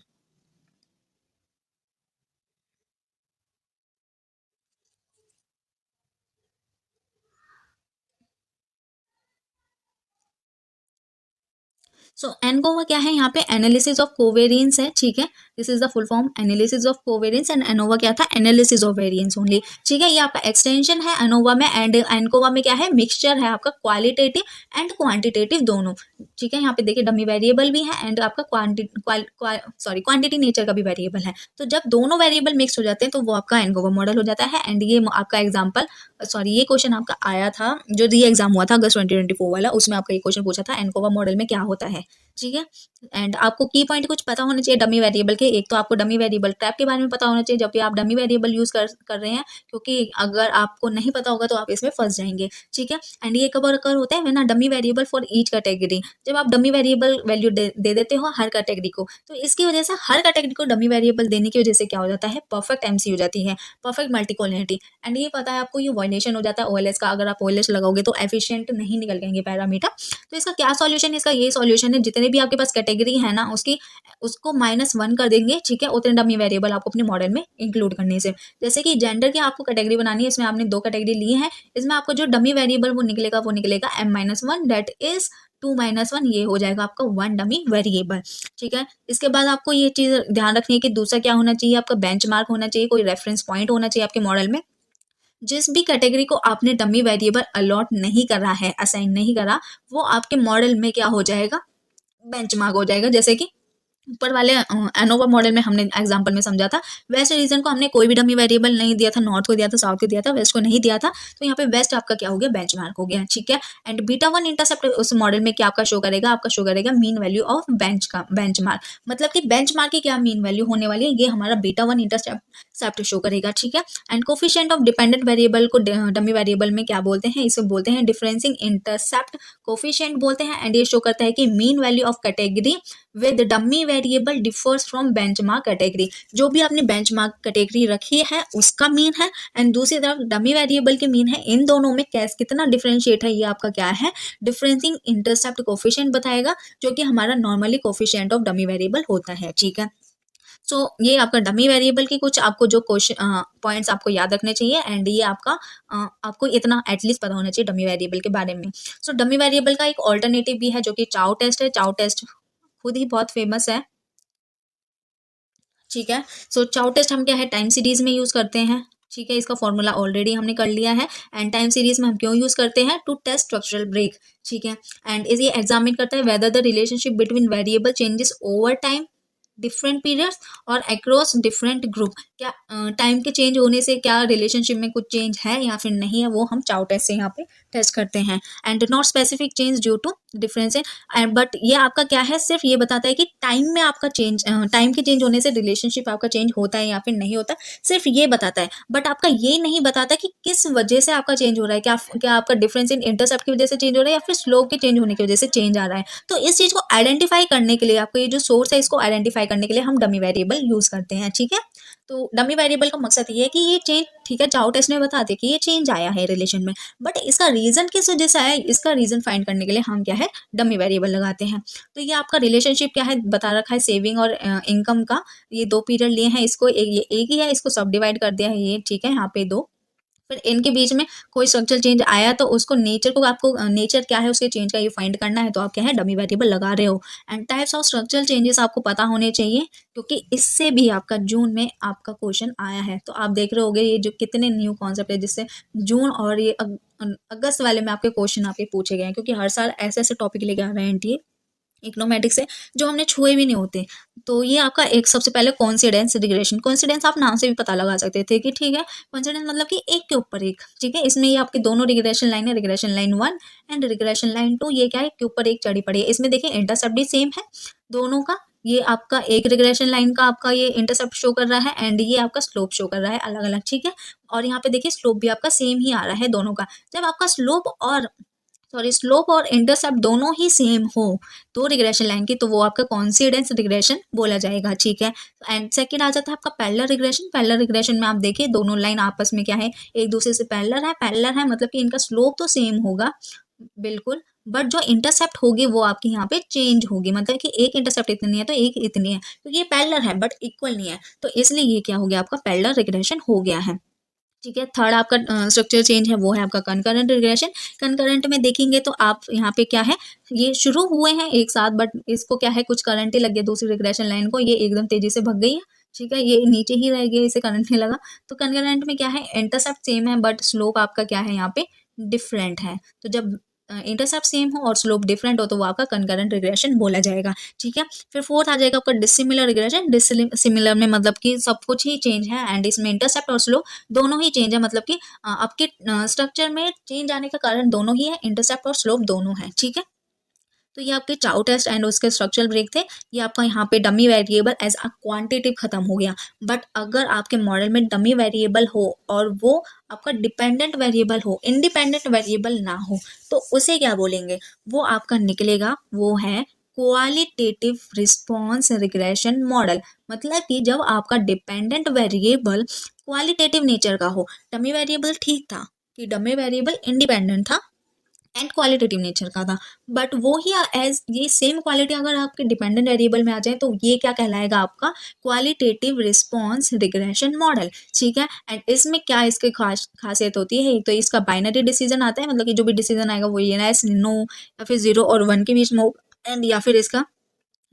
So ANCOVA क्या है यहाँ पे, एनालिसिस ऑफ कोवेरियंस है, ठीक है। This is the full form, analysis of covariance, and ANOVA क्या था, एनालिसिस ऑफ वेरियंस ओनली, ठीक है। ये आपका एक्सटेंशन है एनोवा में, एंड एनकोवा में क्या है, मिक्सचर है आपका क्वालिटेटिव एंड क्वांटिटेटिव दोनों, ठीक है। यहाँ पे देखिए डमी वेरिएबल भी है एंड आपका क्वांटिटी नेचर का भी वेरिएबल है। तो जब दोनों वेरिएबल मिक्स हो जाते हैं तो वो आपका एनकोवा मॉडल हो जाता है। एंड ये आपका एग्जाम्पल, सॉरी ये क्वेश्चन आपका आया था जो री एग्जाम हुआ था अगस्त 2024 वाला, उसमें आपका ये क्वेश्चन पूछा था एनकोवा मॉडल में क्या होता है, ठीक है। एंड आपको की पॉइंट कुछ पता होने चाहिए डमी वेरिएबल के। एक तो आपको डमी वेरिएबल ट्रैप के बारे में पता होना चाहिए जब भी आप डमी वेरिएबल यूज कर रहे हैं, क्योंकि अगर आपको नहीं पता होगा तो आप इसमें फंस जाएंगे, ठीक है। एंड ये कब अकर होता है, when dummy variable for each category, जब आप डमी वेरिएबल वैल्यू दे देते हो हर कैटेगरी को, तो इसकी वजह से हर कैटेगरी को डमी वेरिएबल देने की वजह से क्या हो जाता है, परफेक्ट एमसी हो जाती है, परफेक्ट मल्टीकोलिनिटी। एंड ये पता है आपको, ये वायलेशन हो जाता है ओएलएस का, अगर आप ओएलएस लगाओगे तो एफिशिएंट नहीं निकल जाएंगे पैरामीटर। तो इसका क्या सॉल्यूशन है, इसका ये सॉल्यूशन है, जितने भी आपके पास कैटेगरी है ना उसको -1 कर देंगे, ठीक है, उतने डमी वेरिएबल आपको अपने मॉडल में इंक्लूड करने से। जैसे कि जेंडर की आपको कैटेगरी बनानी है, इसमें आपने 2 कैटेगरी ली है, इसमें आपको जो डमी वेरिएबल वो निकलेगा M-1, दैट इज 2-1, ये हो जाएगा आपका 1 डमी वेरिएबल, ठीक है। इसके बाद आपको ये चीज ध्यान रखनी है कि दूसरा क्या होना चाहिए, आपका बेंचमार्क होना चाहिए, कोई रेफरेंस पॉइंट होना चाहिए आपके मॉडल में। जिस भी कैटेगरी को आपने डमी वेरिएबल अलॉट नहीं करा है, असाइन नहीं करा, वो आपके मॉडल में क्या हो जाएगा, बेंचमार्क हो जाएगा। जैसे कि ऊपर वाले एनोवा मॉडल में हमने एग्जांपल में समझा था, वेस्ट रीजन को हमने कोई भी डमी वेरिएबल नहीं दिया था, नॉर्थ को दिया था, साउथ को दिया था, वेस्ट को नहीं दिया था, तो यहाँ पे वेस्ट आपका क्या हो गया, बेंचमार्क हो गया, ठीक है। एंड बीटा 1 इंटरसेप्ट उस मॉडल में क्या आपका शो करेगा, आपका शो करेगा मीन वैल्यू ऑफ बेंचमार्क, मतलब कि बेंचमार्क की क्या मीन वैल्यू होने वाली है, ये हमारा बीटा 1 इंटरसेप्ट शो करेगा, ठीक है। And coefficient of dependent variable को डमी वेरिएबल में क्या बोलते हैं, इसे बोलते हैं डिफरेंसिंग इंटरसेप्ट कोफिशिएंट बोलते हैं। एंड ये शो करता है कि mean value of category with dummy variable differs from benchmark category, जो भी आपने बेंचमार्क कैटेगरी रखी है उसका मीन है, एंड दूसरी तरफ डमी वेरिएबल के मीन है। इन दोनों में कैसे कितना डिफरेंशिएट है, ये आपका क्या है, डिफरेंसिंग इंटरसेप्ट कोफिशिएंट बताएगा, जो कि हमारा normally coefficient of dummy variable होता है, ठीक है। सो ये आपका डमी वेरिएबल की कुछ आपको जो क्वेश्चन पॉइंट्स आपको याद रखने चाहिए, एंड ये आपका आपको इतना एटलीस्ट पता होना चाहिए डमी वेरिएबल के बारे में। सो डमी वेरिएबल का एक ऑल्टरनेटिव भी है जो कि चाउ टेस्ट है। चाउ टेस्ट खुद ही बहुत फेमस है, ठीक है। सो चाउ टेस्ट हम क्या है, टाइम सीरीज में यूज करते हैं, ठीक है। इसका फॉर्मूला ऑलरेडी हमने कर लिया है। एंड टाइम सीरीज में हम क्यों यूज करते हैं, टू टेस्ट स्ट्रक्चरल ब्रेक, ठीक है। एंड ये एग्जामिन करता है whether the relationship between variable changes over time, different periods और अक्रॉस डिफरेंट ग्रुप, क्या टाइम के चेंज होने से क्या रिलेशनशिप में कुछ चेंज है या फिर नहीं है, वो हम चाउ टेस्ट से यहाँ पे टेस्ट करते हैं। And not specific change due to difference and, but ये आपका क्या है, सिर्फ ये बताता है कि टाइम में आपका चेंज, टाइम के चेंज होने से रिलेशनशिप आपका चेंज होता है या फिर नहीं होता, सिर्फ ये बताता है। बट आपका ये नहीं बताता कि किस वजह से आपका चेंज हो रहा है, क्या आपका डिफरेंस इन इंटरसेप्ट की वजह से चेंज हो रहा है या फिर स्लोप के चेंज होने की वजह से चेंज आ रहा है। तो इस चीज को आइडेंटिफाई करने के लिए, आपको ये जो सोर्स है इसको आइडेंटिफाई करने के लिए हम डमी वेरिएबल यूज करते हैं, ठीक है। तो डमी वेरिएबल का मकसद ये है कि ये चेंज, ठीक है, चाउ टेस्ट में बता दे कि ये चेंज आया है रिलेशन में, बट इसका रीजन किस वजह से आया है, इसका रीजन फाइंड करने के लिए हम क्या है, डमी वेरिएबल लगाते हैं। तो ये आपका रिलेशनशिप क्या है बता रखा है, सेविंग और इनकम का, ये 2 पीरियड लिए हैं, इसको ये एक ही है, इसको सब डिवाइड कर दिया है ये, ठीक है, यहाँ पे 2। फिर इनके बीच में कोई स्ट्रक्चरल चेंज आया तो उसको नेचर को, आपको नेचर क्या है उसके चेंज का ये फाइंड करना है, तो आप क्या है, डमी वेरिएबल लगा रहे हो। And types of structural changes आपको पता होने चाहिए, क्योंकि इससे भी आपका जून में आपका क्वेश्चन आया है। तो आप देख रहे होगे ये जो कितने न्यू कॉन्सेप्ट है जिससे जून और ये अगस्त वाले में आपके क्वेश्चन आपके पूछे गए हैं, क्योंकि हर साल ऐसे ऐसे टॉपिक लेके आ रहे हैं एनटीए इकोनोमेटिक्स से जो हमने छुए भी नहीं होते। तो ये आपका एक सबसे पहले कॉन्सिडेंस रिग्रेशन, कॉन्सिडेंस आप नाम से भी पता लगा सकते थे कि ठीक है, कॉन्सिडेंस मतलब कि एक के ऊपर एक, ठीक है। इसमें ये आपके दोनों रिग्रेशन लाइन है, regression line 1 and regression line 2, ये क्या है, एक के ऊपर एक चढ़ी पड़ी है। इसमें देखिए इंटरसेप्ट भी सेम है दोनों का, ये आपका एक रिग्रेशन लाइन का आपका ये इंटरसेप्ट शो कर रहा है एंड ये आपका स्लोप शो कर रहा है अलग अलग, ठीक है। और यहाँ पे देखिए स्लोप भी आपका सेम ही आ रहा है दोनों का। जब आपका स्लोप और इंटरसेप्ट दोनों ही सेम हो दो रिग्रेशन लाइन की, तो वो आपका कॉन्सिडेंस रिग्रेशन बोला जाएगा, ठीक है। एंड सेकंड आ जाता है आपका पैरेलल रिग्रेशन। पैरेलल रिग्रेशन में आप देखिए दोनों लाइन आपस में क्या है, एक दूसरे से पैरेलल है, मतलब कि इनका स्लोप तो सेम होगा बिल्कुल, बट जो इंटरसेप्ट होगी वो आपकी यहाँ पे चेंज होगी, मतलब कि एक इंटरसेप्ट इतनी है तो एक इतनी है, तो ये पैरेलल है बट इक्वल नहीं है, तो इसलिए ये क्या हो गया, आपका पैरेलल रिग्रेशन हो गया है। ठीक है। थर्ड आपका स्ट्रक्चर चेंज है वो है आपका कंकरेंट रिग्रेशन। कंकरेंट में देखेंगे तो आप यहाँ पे क्या है, ये शुरू हुए हैं एक साथ, बट इसको क्या है, कुछ करंट ही लग गया दूसरी रिग्रेशन लाइन को, ये एकदम तेजी से भग गई है। ठीक है, ये नीचे ही रह गया, इसे करंट नहीं लगा। तो कंकरेंट में क्या है, इंटरसेप्ट सेम है बट स्लोप आपका क्या है यहाँ पे डिफरेंट है। तो जब इंटरसेप्ट सेम हो और स्लोप डिफरेंट हो तो वो आपका कंकरेंट रिग्रेशन बोला जाएगा। ठीक है। फिर फोर्थ आ जाएगा आपका डिसिमिलर रिग्रेशन। डिसिमिलर में मतलब कि सब कुछ ही चेंज है एंड इसमें इंटरसेप्ट और स्लोप दोनों ही चेंज है, मतलब कि आपके स्ट्रक्चर में चेंज आने का कारण दोनों ही है, इंटरसेप्ट और स्लोप दोनों है। ठीक है। तो ये आपके चाउ टेस्ट एंड उसके स्ट्रक्चरल ब्रेक थे। ये आपका यहाँ पे dummy variable as a quantitative खत्म हो गया। बट अगर आपके मॉडल में डमी वेरिएबल हो और वो आपका डिपेंडेंट वेरिएबल हो, इंडिपेंडेंट वेरिएबल ना हो, तो उसे क्या बोलेंगे, वो आपका निकलेगा, वो है क्वालिटेटिव रिस्पॉन्स रिग्रेशन मॉडल। मतलब कि जब आपका डिपेंडेंट वेरिएबल क्वालिटेटिव नेचर का हो, डमी वेरिएबल ठीक था कि डमी वेरिएबल इंडिपेंडेंट था एंड क्वालिटेटिव नेचर का था, बट वो ही एज ये सेम क्वालिटी अगर आपके डिपेंडेंट वेरिएबल में आ जाए तो ये क्या कहलाएगा, आपका क्वालिटेटिव रिस्पॉन्स रिग्रेशन मॉडल। ठीक है। एंड इसमें क्या इसकी खासियत होती है, एक तो इसका बाइनरी डिसीजन आता है, मतलब कि जो भी डिसीजन आएगा वो येस नो या फिर 0 और 1 के बीच में एंड या फिर इसका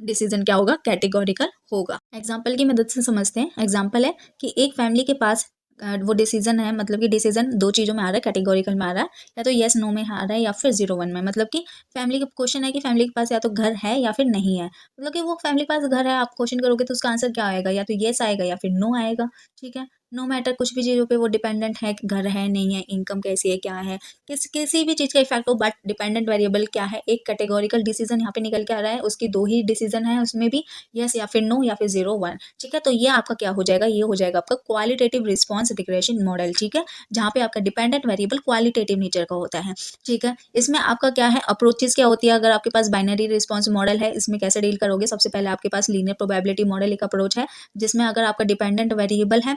डिसीजन क्या होगा, कैटेगोरिकल होगा। एग्जाम्पल की मदद से समझते हैं। एग्जाम्पल है कि एक फैमिली के पास वो डिसीजन है, मतलब कि डिसीजन दो चीज़ों में आ रहा है, कैटेगोरिकल में आ रहा है, या तो येस नो में आ रहा है या फिर 0 1 में। मतलब कि फैमिली का क्वेश्चन है कि फैमिली के पास या तो घर है या फिर नहीं है, मतलब कि वो फैमिली के पास घर है, आप क्वेश्चन करोगे तो उसका आंसर क्या आएगा, या तो येस आएगा या फिर नो आएगा। ठीक है। नो मैटर कुछ भी चीज़ों पे वो डिपेंडेंट है, घर है नहीं है, इनकम कैसी है क्या है, किसी भी चीज़ का इफेक्ट हो, बट डिपेंडेंट वेरिएबल क्या है, एक कैटेगोरिकल डिसीजन यहाँ पे निकल के आ रहा है, उसकी दो ही डिसीजन है, उसमें भी यस या फिर नो या फिर 0 1। ठीक है। तो ये आपका क्या हो जाएगा, ये हो जाएगा आपका क्वालिटेटिव रिस्पॉन्स रिग्रेशन मॉडल। ठीक है। जहाँ पे आपका डिपेंडेंट वेरिएबल क्वालिटेटिव नेचर का होता है। ठीक है। इसमें आपका क्या है, अप्रोचेस क्या होती है, अगर आपके पास बाइनरी रिस्पॉन्स मॉडल है, इसमें कैसे डील करोगे। सबसे पहले आपके पास लीनियर प्रोबेबिलिटी मॉडल एक अप्रोच है, जिसमें अगर आपका डिपेंडेंट वेरिएबल है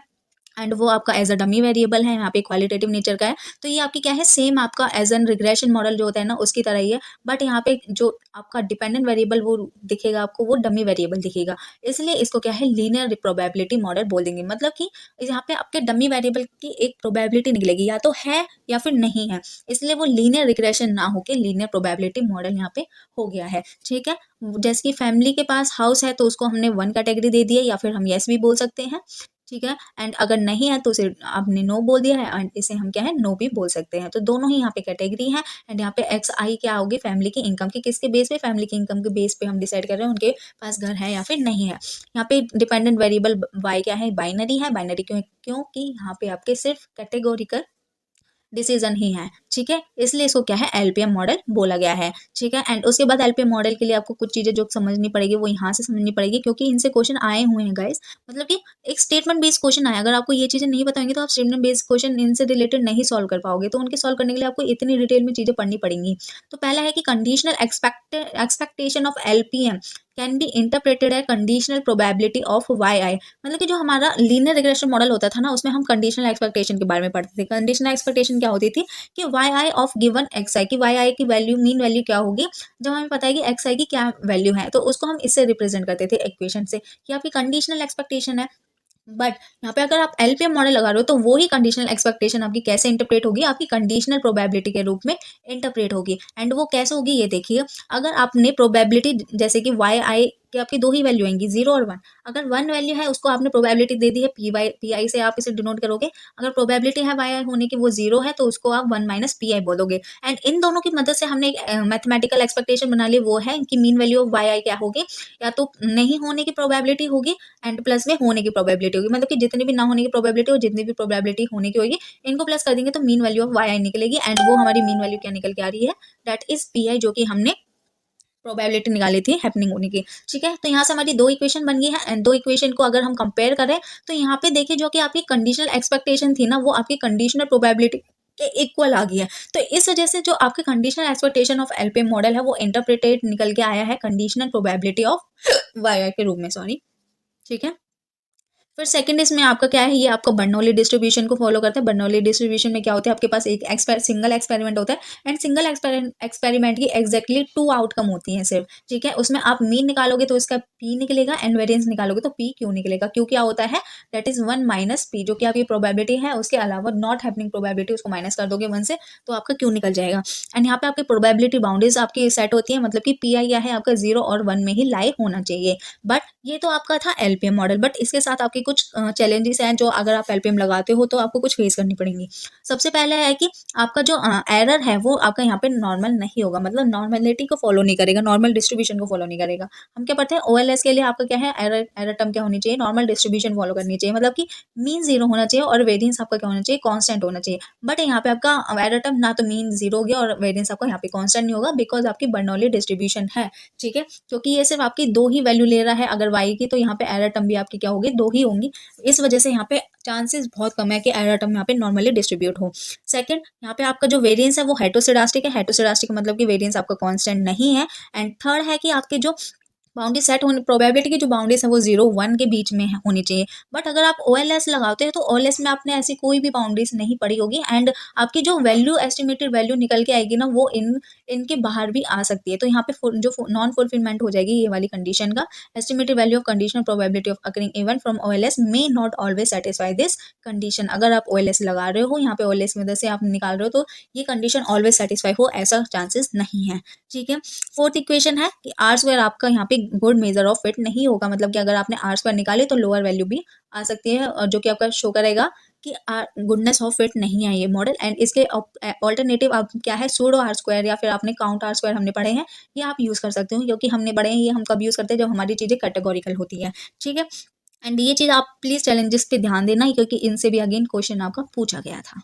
एंड वो आपका एज अ डमी वेरिएबल है, यहाँ पे क्वालिटेटिव नेचर का है, तो ये आपकी क्या है, सेम आपका एज एन रिग्रेशन मॉडल जो होता है ना उसकी तरह ही है, बट यहाँ पे जो आपका डिपेंडेंट वेरिएबल वो दिखेगा आपको, वो डमी वेरिएबल दिखेगा, इसलिए इसको क्या है, लीनियर प्रोबेबिलिटी मॉडल बोल देंगे। मतलब कि यहाँ पे आपके डमी वेरिएबल की एक प्रोबेबिलिटी निकलेगी, या तो है या फिर नहीं है, इसलिए वो लीनियर रिग्रेशन ना होके लीनियर प्रोबेबिलिटी मॉडल यहाँ पे हो गया है। ठीक है। जैसे कि फैमिली के पास हाउस है तो उसको हमने 1 कैटेगरी दे दी है, या फिर हम यस भी बोल सकते हैं। ठीक है। एंड अगर नहीं है तो उसे आपने नो बोल दिया है, एंड इसे हम क्या है, नो भी बोल सकते हैं। तो दोनों ही यहाँ पे कैटेगरी है। एंड यहाँ पे एक्स आई क्या होगी, फैमिली की इनकम की, किसके बेस पे, फैमिली की इनकम के बेस पे हम डिसाइड कर रहे हैं उनके पास घर है या फिर नहीं है। यहाँ पे डिपेंडेंट वेरिएबल वाई क्या है, बाइनरी है। बाइनरी क्योंकि यहाँ पे आपके सिर्फ कैटेगोरिकल डिसीजन ही है। ठीक है। इसलिए इसको क्या है, एलपीएम मॉडल बोला गया है। ठीक है। एंड उसके बाद एलपीएम मॉडल के लिए आपको कुछ चीजें जो समझनी पड़ेगी वो यहाँ से समझनी पड़ेगी, क्योंकि इनसे क्वेश्चन आए हुए हैं गाइस। मतलब कि एक स्टेटमेंट बेस्ड क्वेश्चन आया, अगर आपको ये चीजें नहीं बताएंगे तो आप स्टेटमेंट बेस्ड क्वेश्चन इनसे रिलेटेड नहीं सॉल्व कर पाओगे, तो उनके सॉल्व करने के लिए आपको इतनी डिटेल में चीजें पढ़नी पड़ेंगी। तो पहला है कि conditional expectation of LPM can be interpreted है कंडीशनल प्रोबेबिलिटी ऑफ वाई आई। मतलब कि जो हमारा लीनियर रिग्रेशन मॉडल होता था ना, उसमें हम कंडीशनल एक्सपेक्टेशन के बारे में पढ़ते थे। कंडीशनल एक्सपेक्टेशन क्या होती थी कि Y I of given X I, की वाई आई की वैल्यू, मीन वैल्यू क्या होगी, जब हमें पता है कि एक्स आई की क्या वैल्यू है, तो उसको हम इससे रिप्रेजेंट करते थे इक्वेशन से, कि आपकी कंडीशनल एक्सपेक्टेशन है। बट यहाँ पे अगर आप एलपीएम मॉडल लगा रहे हो तो वो ही कंडीशनल एक्सपेक्टेशन आपकी कैसे इंटरप्रेट होगी, आपकी कंडीशनल प्रोबेबिलिटी के रूप में इंटरप्रेट होगी। एंड वो कैसे होगी ये देखिए, अगर आपने प्रोबेबिलिटी जैसे कि वाई आई कि आपकी दो ही वैल्यू आएंगी, 0 और 1। अगर 1 वैल्यू है उसको आपने प्रोबेबिलिटी दे दी है पी आई से आप इसे डिनोट करोगे। अगर प्रोबेबिलिटी है वाई आई होने की वो 0 है तो उसको आप 1 माइनस पी आई बोलोगे। एंड इन दोनों की मदद से हमने एक मैथमेटिकल एक्सपेक्टेशन बना ली, वो है कि मीन वैल्यू ऑफ वाई आई क्या होगी, या तो नहीं होने की प्रोबेबिलिटी होगी एंड प्लस में होने की प्रोबेबिलिटी होगी। मतलब कि जितनी भी ना होने की प्रोबेबिलिटी और जितनी भी प्रोबेबिलिटी होने की होगी, इनको प्लस कर देंगे तो मीन वैल्यू ऑफ वाई आई निकलेगी। एंड वो हमारी मीन वैल्यू क्या निकल के आ रही है, दैट इज पी आई, जो कि हमने प्रोबेबिलिटी निकाली थी हैपनिंग होने की। ठीक है। तो यहाँ से हमारी दो इक्वेशन बन गई है, एंड दो इक्वेशन को अगर हम कंपेयर करें तो यहाँ पे देखिए जो कि आपकी कंडीशनल एक्सपेक्टेशन थी ना, वो आपकी कंडीशनल प्रोबेबिलिटी के इक्वल आ गई है। तो इस वजह से जो आपकी conditional expectation of LPM model है वो इंटरप्रेटेड निकल के आया है कंडीशनल प्रोबेबिलिटी ऑफ वाई के रूप में, सॉरी। ठीक है। फिर सेकंड इसमें आपका क्या है, ये आपका बर्नौली डिस्ट्रीब्यूशन को फॉलो करता है। बर्नौली डिस्ट्रीब्यूशन में क्या होता है, आपके पास एक सिंगल एक्सपेरिमेंट होता है, एंड सिंगल एक्सपेरिमेंट की एग्जैक्टली 2 आउटकम होती हैं सिर्फ। ठीक है। उसमें आप मीन निकालोगे तो इसका P निकलेगा एंड वेरिएंस निकालोगे तो PQ निकलेगा। Q क्या होता है, दैट इज 1 माइनस P, जो कि आपकी प्रोबेबिलिटी है, उसके अलावा नॉट हैपनिंग प्रोबेबिलिटी उसको माइनस कर दोगे 1 से तो आपका Q निकल जाएगा। एंड यहाँ पे आपकी प्रोबेबिलिटी बाउंड्रीज आपकी सेट होती है, मतलब कि PI क्या है आपका 0 और 1 में ही लाई होना चाहिए। बट ये तो आपका था LPM मॉडल, बट इसके साथ आपके कुछ चैलेंजेस हैं जो अगर आप LPM लगाते हो तो आपको कुछ फेस करनी पड़ेंगी। सबसे पहले है कि आपका जो एरर है वो आपका यहाँ पे नॉर्मल नहीं होगा, मतलब नॉर्मलिटी को फॉलो नहीं करेगा, नॉर्मल डिस्ट्रीब्यूशन को फॉलो नहीं करेगा। हम क्या पढ़ते हैं OLS के लिए आपका क्या है, एरर टर्म क्या होनी चाहिए, नॉर्मल डिस्ट्रीब्यूशन फॉलो करनी चाहिए, मतलब कि मीन 0 होना चाहिए और वेरिएंस आपका क्या होना चाहिए, कांस्टेंट होना चाहिए। बट यहाँ पे आपका एरर टर्म ना तो मीन 0 हो गया और वेरिएंस आपका यहाँ पे कांस्टेंट नहीं होगा, बिकॉज आपकी बर्नौली डिस्ट्रीब्यूशन है, ठीक है, क्योंकि ये सिर्फ आपकी 2 ही वैल्यू ले रहा है अगर y की, तो यहाँ पे एरर टर्म भी आपकी क्या होगी, 2 ही होंगी। इस वजह से यहाँ पे चांसेस बहुत कम है कि एरर टर्म यहाँ पे नॉर्मली डिस्ट्रीब्यूट हो। सेकंड, यहाँ पे आपका जो वेरिएंस है वो हेटरोस्केडास्टिक है, हेटरोस्केडास्टिक मतलब कि वेरिएंस आपका कांस्टेंट नहीं है। एंड थर्ड है कि आपके जो बाउंड्री सेट होने, प्रोबेबिलिटी की जो बाउंड्रीज है वो 0-1 के बीच में होनी चाहिए। बट अगर आप OLS लगाते हैं तो OLS में आपने ऐसी कोई भी बाउंड्रीज नहीं पड़ी होगी एंड आपकी जो वैल्यू एस्टिमेटेड वैल्यू निकल के आएगी ना वो इनके बाहर भी आ सकती है। तो यहाँ पे जो नॉन फुलफिलमेंट हो जाएगी ये वाली कंडीशन का, estimated value of conditional probability of occurring event from OLS may not always satisfy this condition. अगर आप OLS लगा रहे हो, यहाँ पे OLS की मदद से आप निकाल रहे हो, तो ये कंडीशन ऑलवेज सेटिस्फाई हो ऐसा चांसेस नहीं है, ठीक है। फोर्थ इक्वेशन है कि R² आपका यहाँ पे गुड मेजर ऑफ फिट नहीं होगा, मतलब कि अगर आपने R² निकाली तो लोअर वैल्यू भी आ सकती है, और जो कि आपका शो करेगा कि गुडनेस ऑफ फिट नहीं है ये मॉडल। एंड इसके ऑल्टरनेटिव आप क्या है, सूडो R² या फिर आपने काउंट R² हमने पढ़े हैं, ये आप यूज कर सकते हो, क्योंकि हमने पढ़े हैं ये हम कब यूज करते हैं, जब हमारी चीजें कैटेगोरिकल होती है, ठीक है। एंड ये चीज आप प्लीज चैलेंजेस पे ध्यान देना, क्योंकि इनसे भी अगेन क्वेश्चन आपका पूछा गया था,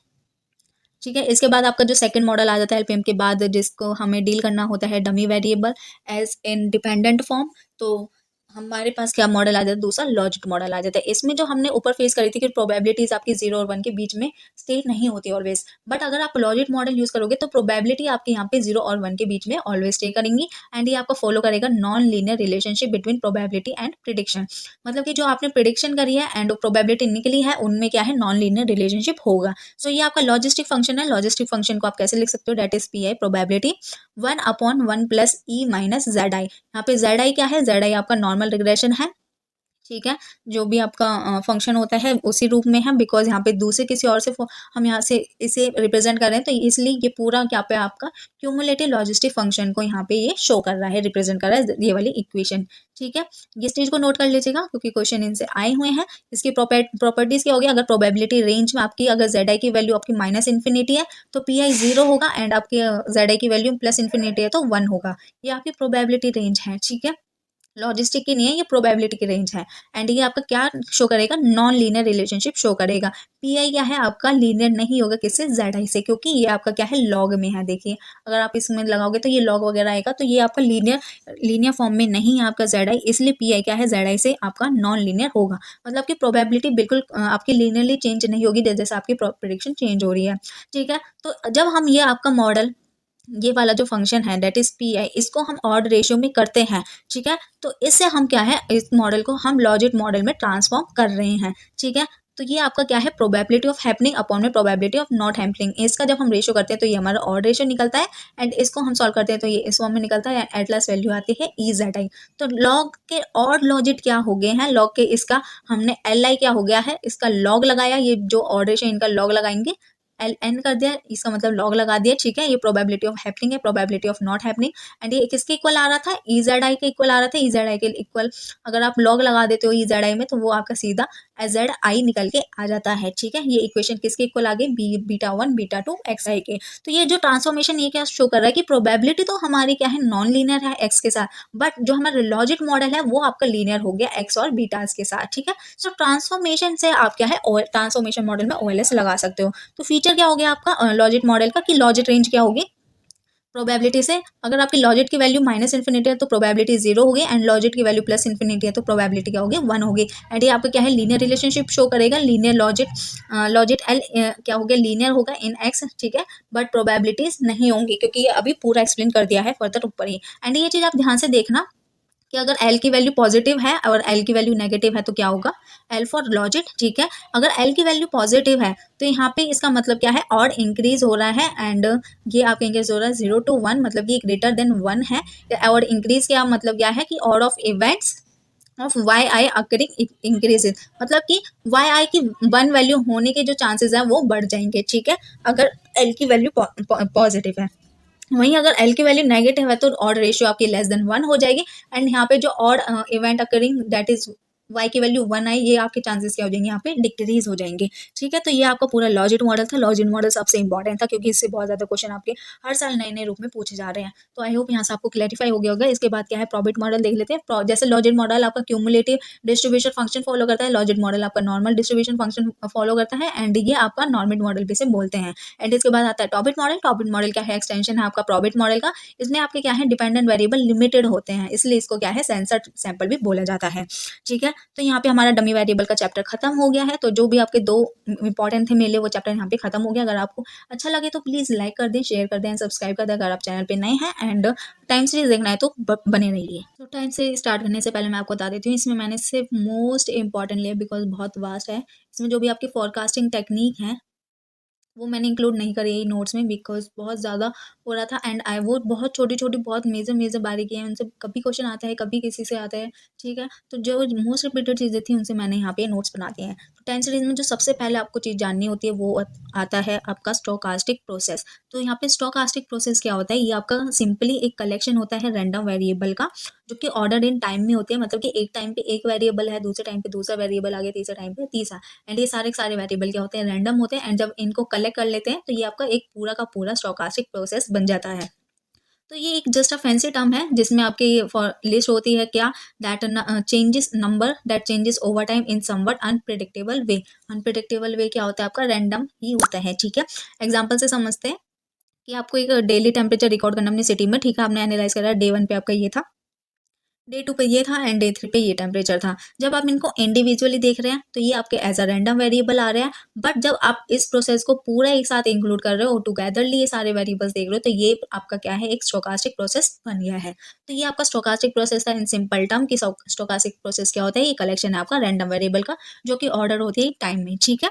ठीक है। इसके बाद आपका जो सेकंड मॉडल आ जाता है LPM के बाद, जिसको हमें डील करना होता है dummy variable as independent form. तो हमारे पास क्या मॉडल आ जाता है, दूसरा लॉजिक मॉडल आ जाता है। इसमें जो हमने ऊपर फेस करी थी कि प्रोबेबिलिटीज आपकी 0 और 1 के बीच में स्टे नहीं होती ऑलवेज, बट अगर आप लॉजिक मॉडल यूज करोगे तो प्रोबेबिलिटी आपके यहाँ पे 0 और 1 के बीच में ऑलवेज स्टे करेंगी। एंड ये आपको फॉलो करेगा non linear relationship between probability and prediction, मतलब कि जो आपने प्रिडिक्शन करी है एंड प्रोबेबिलिटी निकली है उनमें क्या है, नॉन लीनियर रिलेशनशिप होगा। सो ये आपका लॉजिस्टिक फंक्शन है। लॉजिस्टिक फंक्शन को आप कैसे लिख सकते हो, that is PI probability 1/1 plus E minus ZI। यहाँ पे ZI क्या है, ZI आपका नॉर्मल रिग्रेशन है, ठीक है, जो भी आपका फंक्शन होता है उसी रूप में है, बिकॉज यहाँ पे दूसरे किसी और से हम यहाँ से इसे रिप्रेजेंट कर रहे हैं, तो इसलिए ये पूरा क्या पे आपका क्यूमुलेटिव लॉजिस्टिक फंक्शन को यहाँ पे ये शो कर रहा है, रिप्रेजेंट कर रहा है ये वाली इक्वेशन, ठीक है। इस चीज को नोट कर लीजिएगा क्योंकि क्वेश्चन इनसे आए हुए हैं। इसकी प्रॉपर्टीज क्या होगी, अगर प्रोबेबिलिटी रेंज में आपकी अगर ZI की वैल्यू आपकी -इन्फिनिटी है तो PI 0 होगा, एंड आपकी ZI की वैल्यू +इन्फिनिटी है तो 1 होगा। ये आपकी प्रोबेबिलिटी रेंज है, ठीक है, लॉजिस्टिक की नहीं है, ये प्रोबेबिलिटी की रेंज है। एंड ये आपका क्या शो करेगा, नॉन लीनियर रिलेशनशिप शो करेगा। PI क्या है आपका, लीनियर नहीं होगा किससे, ZI से, क्योंकि ये आपका क्या है, लॉग में है। देखिए अगर आप इसमें लगाओगे तो ये लॉग वगैरह आएगा, तो ये आपका लीनियर फॉर्म में नहीं है आपका ZI, इसलिए PI क्या है, ZI से आपका नॉन लीनियर होगा। मतलब कि प्रोबेबिलिटी बिल्कुल आपकी लीनियरली चेंज नहीं होगी जैसे आपकी प्रेडिक्शन चेंज हो रही है, ठीक है। तो जब हम ये आपका मॉडल, ये वाला जो फंक्शन है दैट इज PI, इसको हम ऑड रेशियो में करते हैं, ठीक है, तो इससे हम क्या है, इस मॉडल को हम लॉजिक मॉडल में ट्रांसफॉर्म कर रहे हैं, ठीक है। तो ये आपका क्या है, प्रोबेबिलिटी ऑफ हैपनिंग अपॉन में प्रोबेबिलिटी ऑफ नॉट हैपनिंग, इसका जब हम रेशियो करते हैं तो ये हमारा ऑड रेशियो निकलता है, एंड इसको हम सॉल्व करते हैं तो ये इस फॉर्म में निकलता है, एट लास्ट वैल्यू आती है EZI। तो लॉग के ऑड लॉजिक क्या हो गए हैं, लॉग के इसका हमने LI क्या हो गया है, इसका लॉग लगाया, ये जो ऑड रेशियो इनका लॉग लगाएंगे, LN कर दिया, इसका मतलब लॉग लगा दिया, ठीक है। ये प्रोबेबिलिटी ऑफ हैपनिंग है, probability of not happening, and ये किसके इक्वल आ रहा था, EZI के इक्वल आ रहा था। EZI के इक्वल अगर आप लॉग लगा देते हो EZI में तो वो आपका सीधा ZI निकल के आ जाता है, ठीक है। ये इक्वेशन किसके इक्वल आ गई, β1 β2 XI के। तो ये जो ट्रांसफॉर्मेशन ये क्या शो कर रहा है कि प्रोबेबिलिटी तो हमारी क्या है, नॉन लीनियर है x के साथ, बट जो हमारा लॉजिक मॉडल है वो आपका लीनियर हो गया x और बीटास के साथ, ठीक है। सो ट्रांसफॉर्मेशन से आप क्या है, ट्रांसफॉर्मेशन मॉडल में OLS लगा सकते हो। तो फीचर क्या हो गया आपका लॉजिक मॉडल का, कि लॉजिक रेंज क्या होगी, प्रोबेबिलिटी से अगर आपकी लॉजिक की वैल्यू -इन्फिनिटी है तो प्रोबेबिलिटी 0 होगी, एंड लॉजिक की वैल्यू +इन्फिनिटी है तो प्रोबेबिलिटी क्या होगी, 1 होगी। एंड ये आपका क्या है, लीनियर रिलेशनशिप शो करेगा, लीनियर लॉजिक L क्या हो गया, लीनियर होगा इन X, ठीक है, बट प्रोबेबिलिटीज नहीं होंगी, क्योंकि ये अभी पूरा एक्सप्लेन कर दिया है फर्दर ऊपर ही। एंड ये चीज आप ध्यान से देखना कि अगर L की वैल्यू पॉजिटिव है और L की वैल्यू नेगेटिव है तो क्या होगा, L फॉर लॉजिक, ठीक है। अगर L की वैल्यू पॉजिटिव है तो यहाँ पे इसका मतलब क्या है, ऑड इंक्रीज हो रहा है, एंड ये आपका इंक्रीज हो रहा है 0 to 1, मतलब कि ग्रेटर देन 1 है। ऑड इंक्रीज क्या मतलब क्या है, कि odd of events of Y I occurring increases, मतलब कि वाई आई की 1 वैल्यू होने के जो चांसेस हैं वो बढ़ जाएंगे, ठीक है, अगर एल की वैल्यू पॉजिटिव है। वहीं अगर एल की वैल्यू नेगेटिव है तो ऑड रेशियो आपकी लेस देन 1 हो जाएगी, एंड यहाँ पे जो odd event occurring that is Y की वैल्यू 1 आई, ये आपके चांसेस क्या हो जाएंगे, यहाँ पे डिक्रीज हो जाएंगे, ठीक है। तो ये आपका पूरा लॉजिक मॉडल था। लॉजिक मॉडल सबसे इंपॉर्टेंट था क्योंकि इससे बहुत ज्यादा क्वेश्चन आपके हर साल नए नए रूप में पूछे जा रहे हैं। तो आई होप यहाँ से आपको क्लैरिफाई हो गया होगा। इसके बाद क्या है, प्रॉफिट मॉडल देख लेते हैं। जैसे लॉजिक मॉडल आपका क्यूमुलेटिव डिस्ट्रीब्यूशन फंक्शन फॉलो करता है, लॉजिक मॉडल आपका नॉर्मल डिस्ट्रीब्यूशन फंक्शन फॉलो करता है, एंड ये आपका नॉर्मल मॉडल भी से बोलते हैं। एंड इसके बाद आता है टॉपिक मॉडल। टॉपिक मॉडल क्या है, एक्सटेंशन है आपका प्रॉफिट मॉडल का। इसमें आपके क्या है, डिपेंडेंट वेरिएबल लिमिटेड होते हैं, इसलिए इसको क्या है, सेंसर सैंपल भी बोला जाता है, ठीक है। तो यहाँ पे हमारा डमी वेरिएबल का चैप्टर खत्म हो गया है। तो जो भी आपके 2 इंपॉर्टेंट थे मेरे लिए वो चैप्टर यहाँ पे खत्म हो गया। अगर आपको अच्छा लगे तो प्लीज लाइक कर दें, शेयर कर दें, सब्सक्राइब कर दें अगर आप चैनल पे नए हैं, एंड टाइम सीरीज देखना है तो बने रहिए। तो टाइम से स्टार्ट करने से पहले मैं आपको बता देती हूँ, इसमें मैंने सिर्फ मोस्ट इंपॉर्टेंट लिया बिकॉज बहुत वास्ट है। इसमें जो भी आपकी फोरकास्टिंग टेक्निक है वो मैंने इंक्लूड नहीं करी है नोट्स में बिकॉज बहुत ज़्यादा हो रहा था, एंड आई वो बहुत छोटी छोटी बहुत मेजर मेजर बारीकी है, उनसे कभी क्वेश्चन आता है कभी किसी से आता है, ठीक है। तो जो मोस्ट रिपीटेड चीज़ें थी उनसे मैंने यहाँ पे नोट्स बना दिए हैं। तो 10 सीरीज में जो सबसे पहले आपको चीज़ जाननी होती है वो आता है आपका स्टोकास्टिक प्रोसेस। तो यहाँ पे स्टोकास्टिक प्रोसेस क्या होता है, ये आपका सिंपली एक कलेक्शन होता है रैंडम वेरिएबल का, जो कि ऑर्डर इन टाइम में होती है, मतलब कि एक टाइम पे एक वेरिएबल है, दूसरे टाइम पे दूसरा वेरिएबल आ गया, तीसरे टाइम पे तीसरा, एंड ये सारे सारे वेरिएबल क्या होते हैं, रैंडम होते हैं, एंड जब इनको कलेक्ट कर लेते हैं तो ये आपका एक पूरा का पूरा स्टोकास्टिक प्रोसेस बन जाता है। तो ये एक जस्ट अ फैंसी टर्म है जिसमें आपकी फॉर लिस्ट होती है क्या, that changes number that changes over time in somewhat unpredictable way. Unpredictable way क्या होता है, आपका रैंडम ही होता है, ठीक है। एग्जाम्पल से समझते हैं कि आपको एक डेली टेम्परेचर रिकॉर्ड करना अपनी सिटी में, ठीक है, आपने एनालाइज करा, डे 1 पे आपका ये था, डे 2 पे ये था, एंड डे 3 पे ये टेम्परेचर था। जब आप इनको इंडिविजुअली देख रहे हैं तो ये आपके एज अ रैंडम वेरिएबल आ रहे हैं, बट जब आप इस प्रोसेस को पूरा एक साथ इंक्लूड कर रहे हो, टुगेदरली ये सारे वेरिएबल्स देख रहे हो, तो ये आपका क्या है, एक स्टोकास्टिक प्रोसेस बन गया है। तो ये आपका स्टोकास्टिक प्रोसेस था इन सिंपल टर्म की। स्टोकास्टिक प्रोसेस क्या होता है, ये कलेक्शन है आपका रैंडम वेरिएबल का जो कि ऑर्डर होती है टाइम में, ठीक है।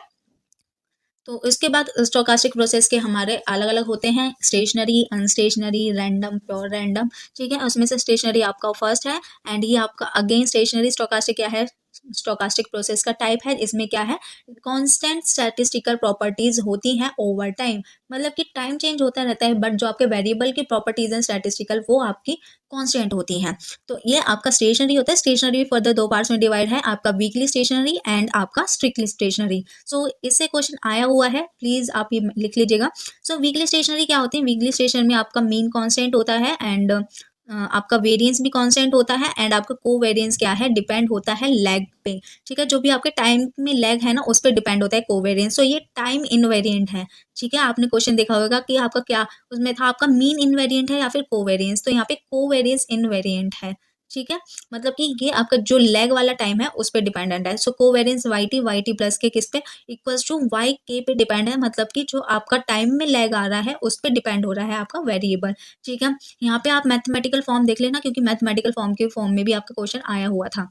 तो इसके बाद स्टोकास्टिक प्रोसेस के हमारे अलग अलग होते हैं, स्टेशनरी, अनस्टेशनरी, रैंडम, प्योर रैंडम, ठीक है। उसमें से स्टेशनरी आपका फर्स्ट है, एंड ये आपका अगेन स्टेशनरी स्टोकास्टिक क्या है, स्टोकास्टिक प्रोसेस का टाइप है। इसमें क्या है, कांस्टेंट स्टैटिस्टिकल प्रॉपर्टीज होती हैं ओवर टाइम, मतलब कि टाइम चेंज होता रहता है बट जो आपके वेरिएबल की प्रॉपर्टीज हैं स्टैटिस्टिकल वो आपकी कांस्टेंट होती हैं। तो ये आपका स्टेशनरी होता है। स्टेशनरी फर्दर 2 पार्ट्स में डिवाइड है, आपका वीकली स्टेशनरी एंड आपका स्ट्रिक्टली स्टेशनरी। सो इससे क्वेश्चन आया हुआ है, प्लीज आप ये लिख लीजिएगा। सो वीकली स्टेशनरी क्या होती है, वीकली स्टेशनरी में आपका मीन कांस्टेंट होता है, एंड आपका वेरिएंस भी कांस्टेंट होता है, एंड आपका को वेरिएंस क्या है, डिपेंड होता है लैग पे, ठीक है। जो भी आपके टाइम में लैग है ना उस पर डिपेंड होता है को वेरिएंस। तो ये टाइम इनवेरिएंट है, ठीक है। आपने क्वेश्चन देखा होगा कि आपका क्या उसमें था, आपका मीन इनवेरिएंट है या फिर को वेरिएंस, तो यहाँ पे को वेरिएंस इनवेरिएंट है, ठीक है। मतलब कि ये आपका जो लैग वाला टाइम है उस पर डिपेंडेंट है। सो कोवेरियंस वाई टी प्लस के किस पे इक्वल्स टू वाई के पे डिपेंड है, मतलब कि जो आपका टाइम में लैग आ रहा है उस पर डिपेंड हो रहा है आपका वेरिएबल, ठीक है। यहाँ पे आप मैथमेटिकल फॉर्म देख लेना क्योंकि मैथमेटिकल फॉर्म के फॉर्म में भी आपका क्वेश्चन आया हुआ था।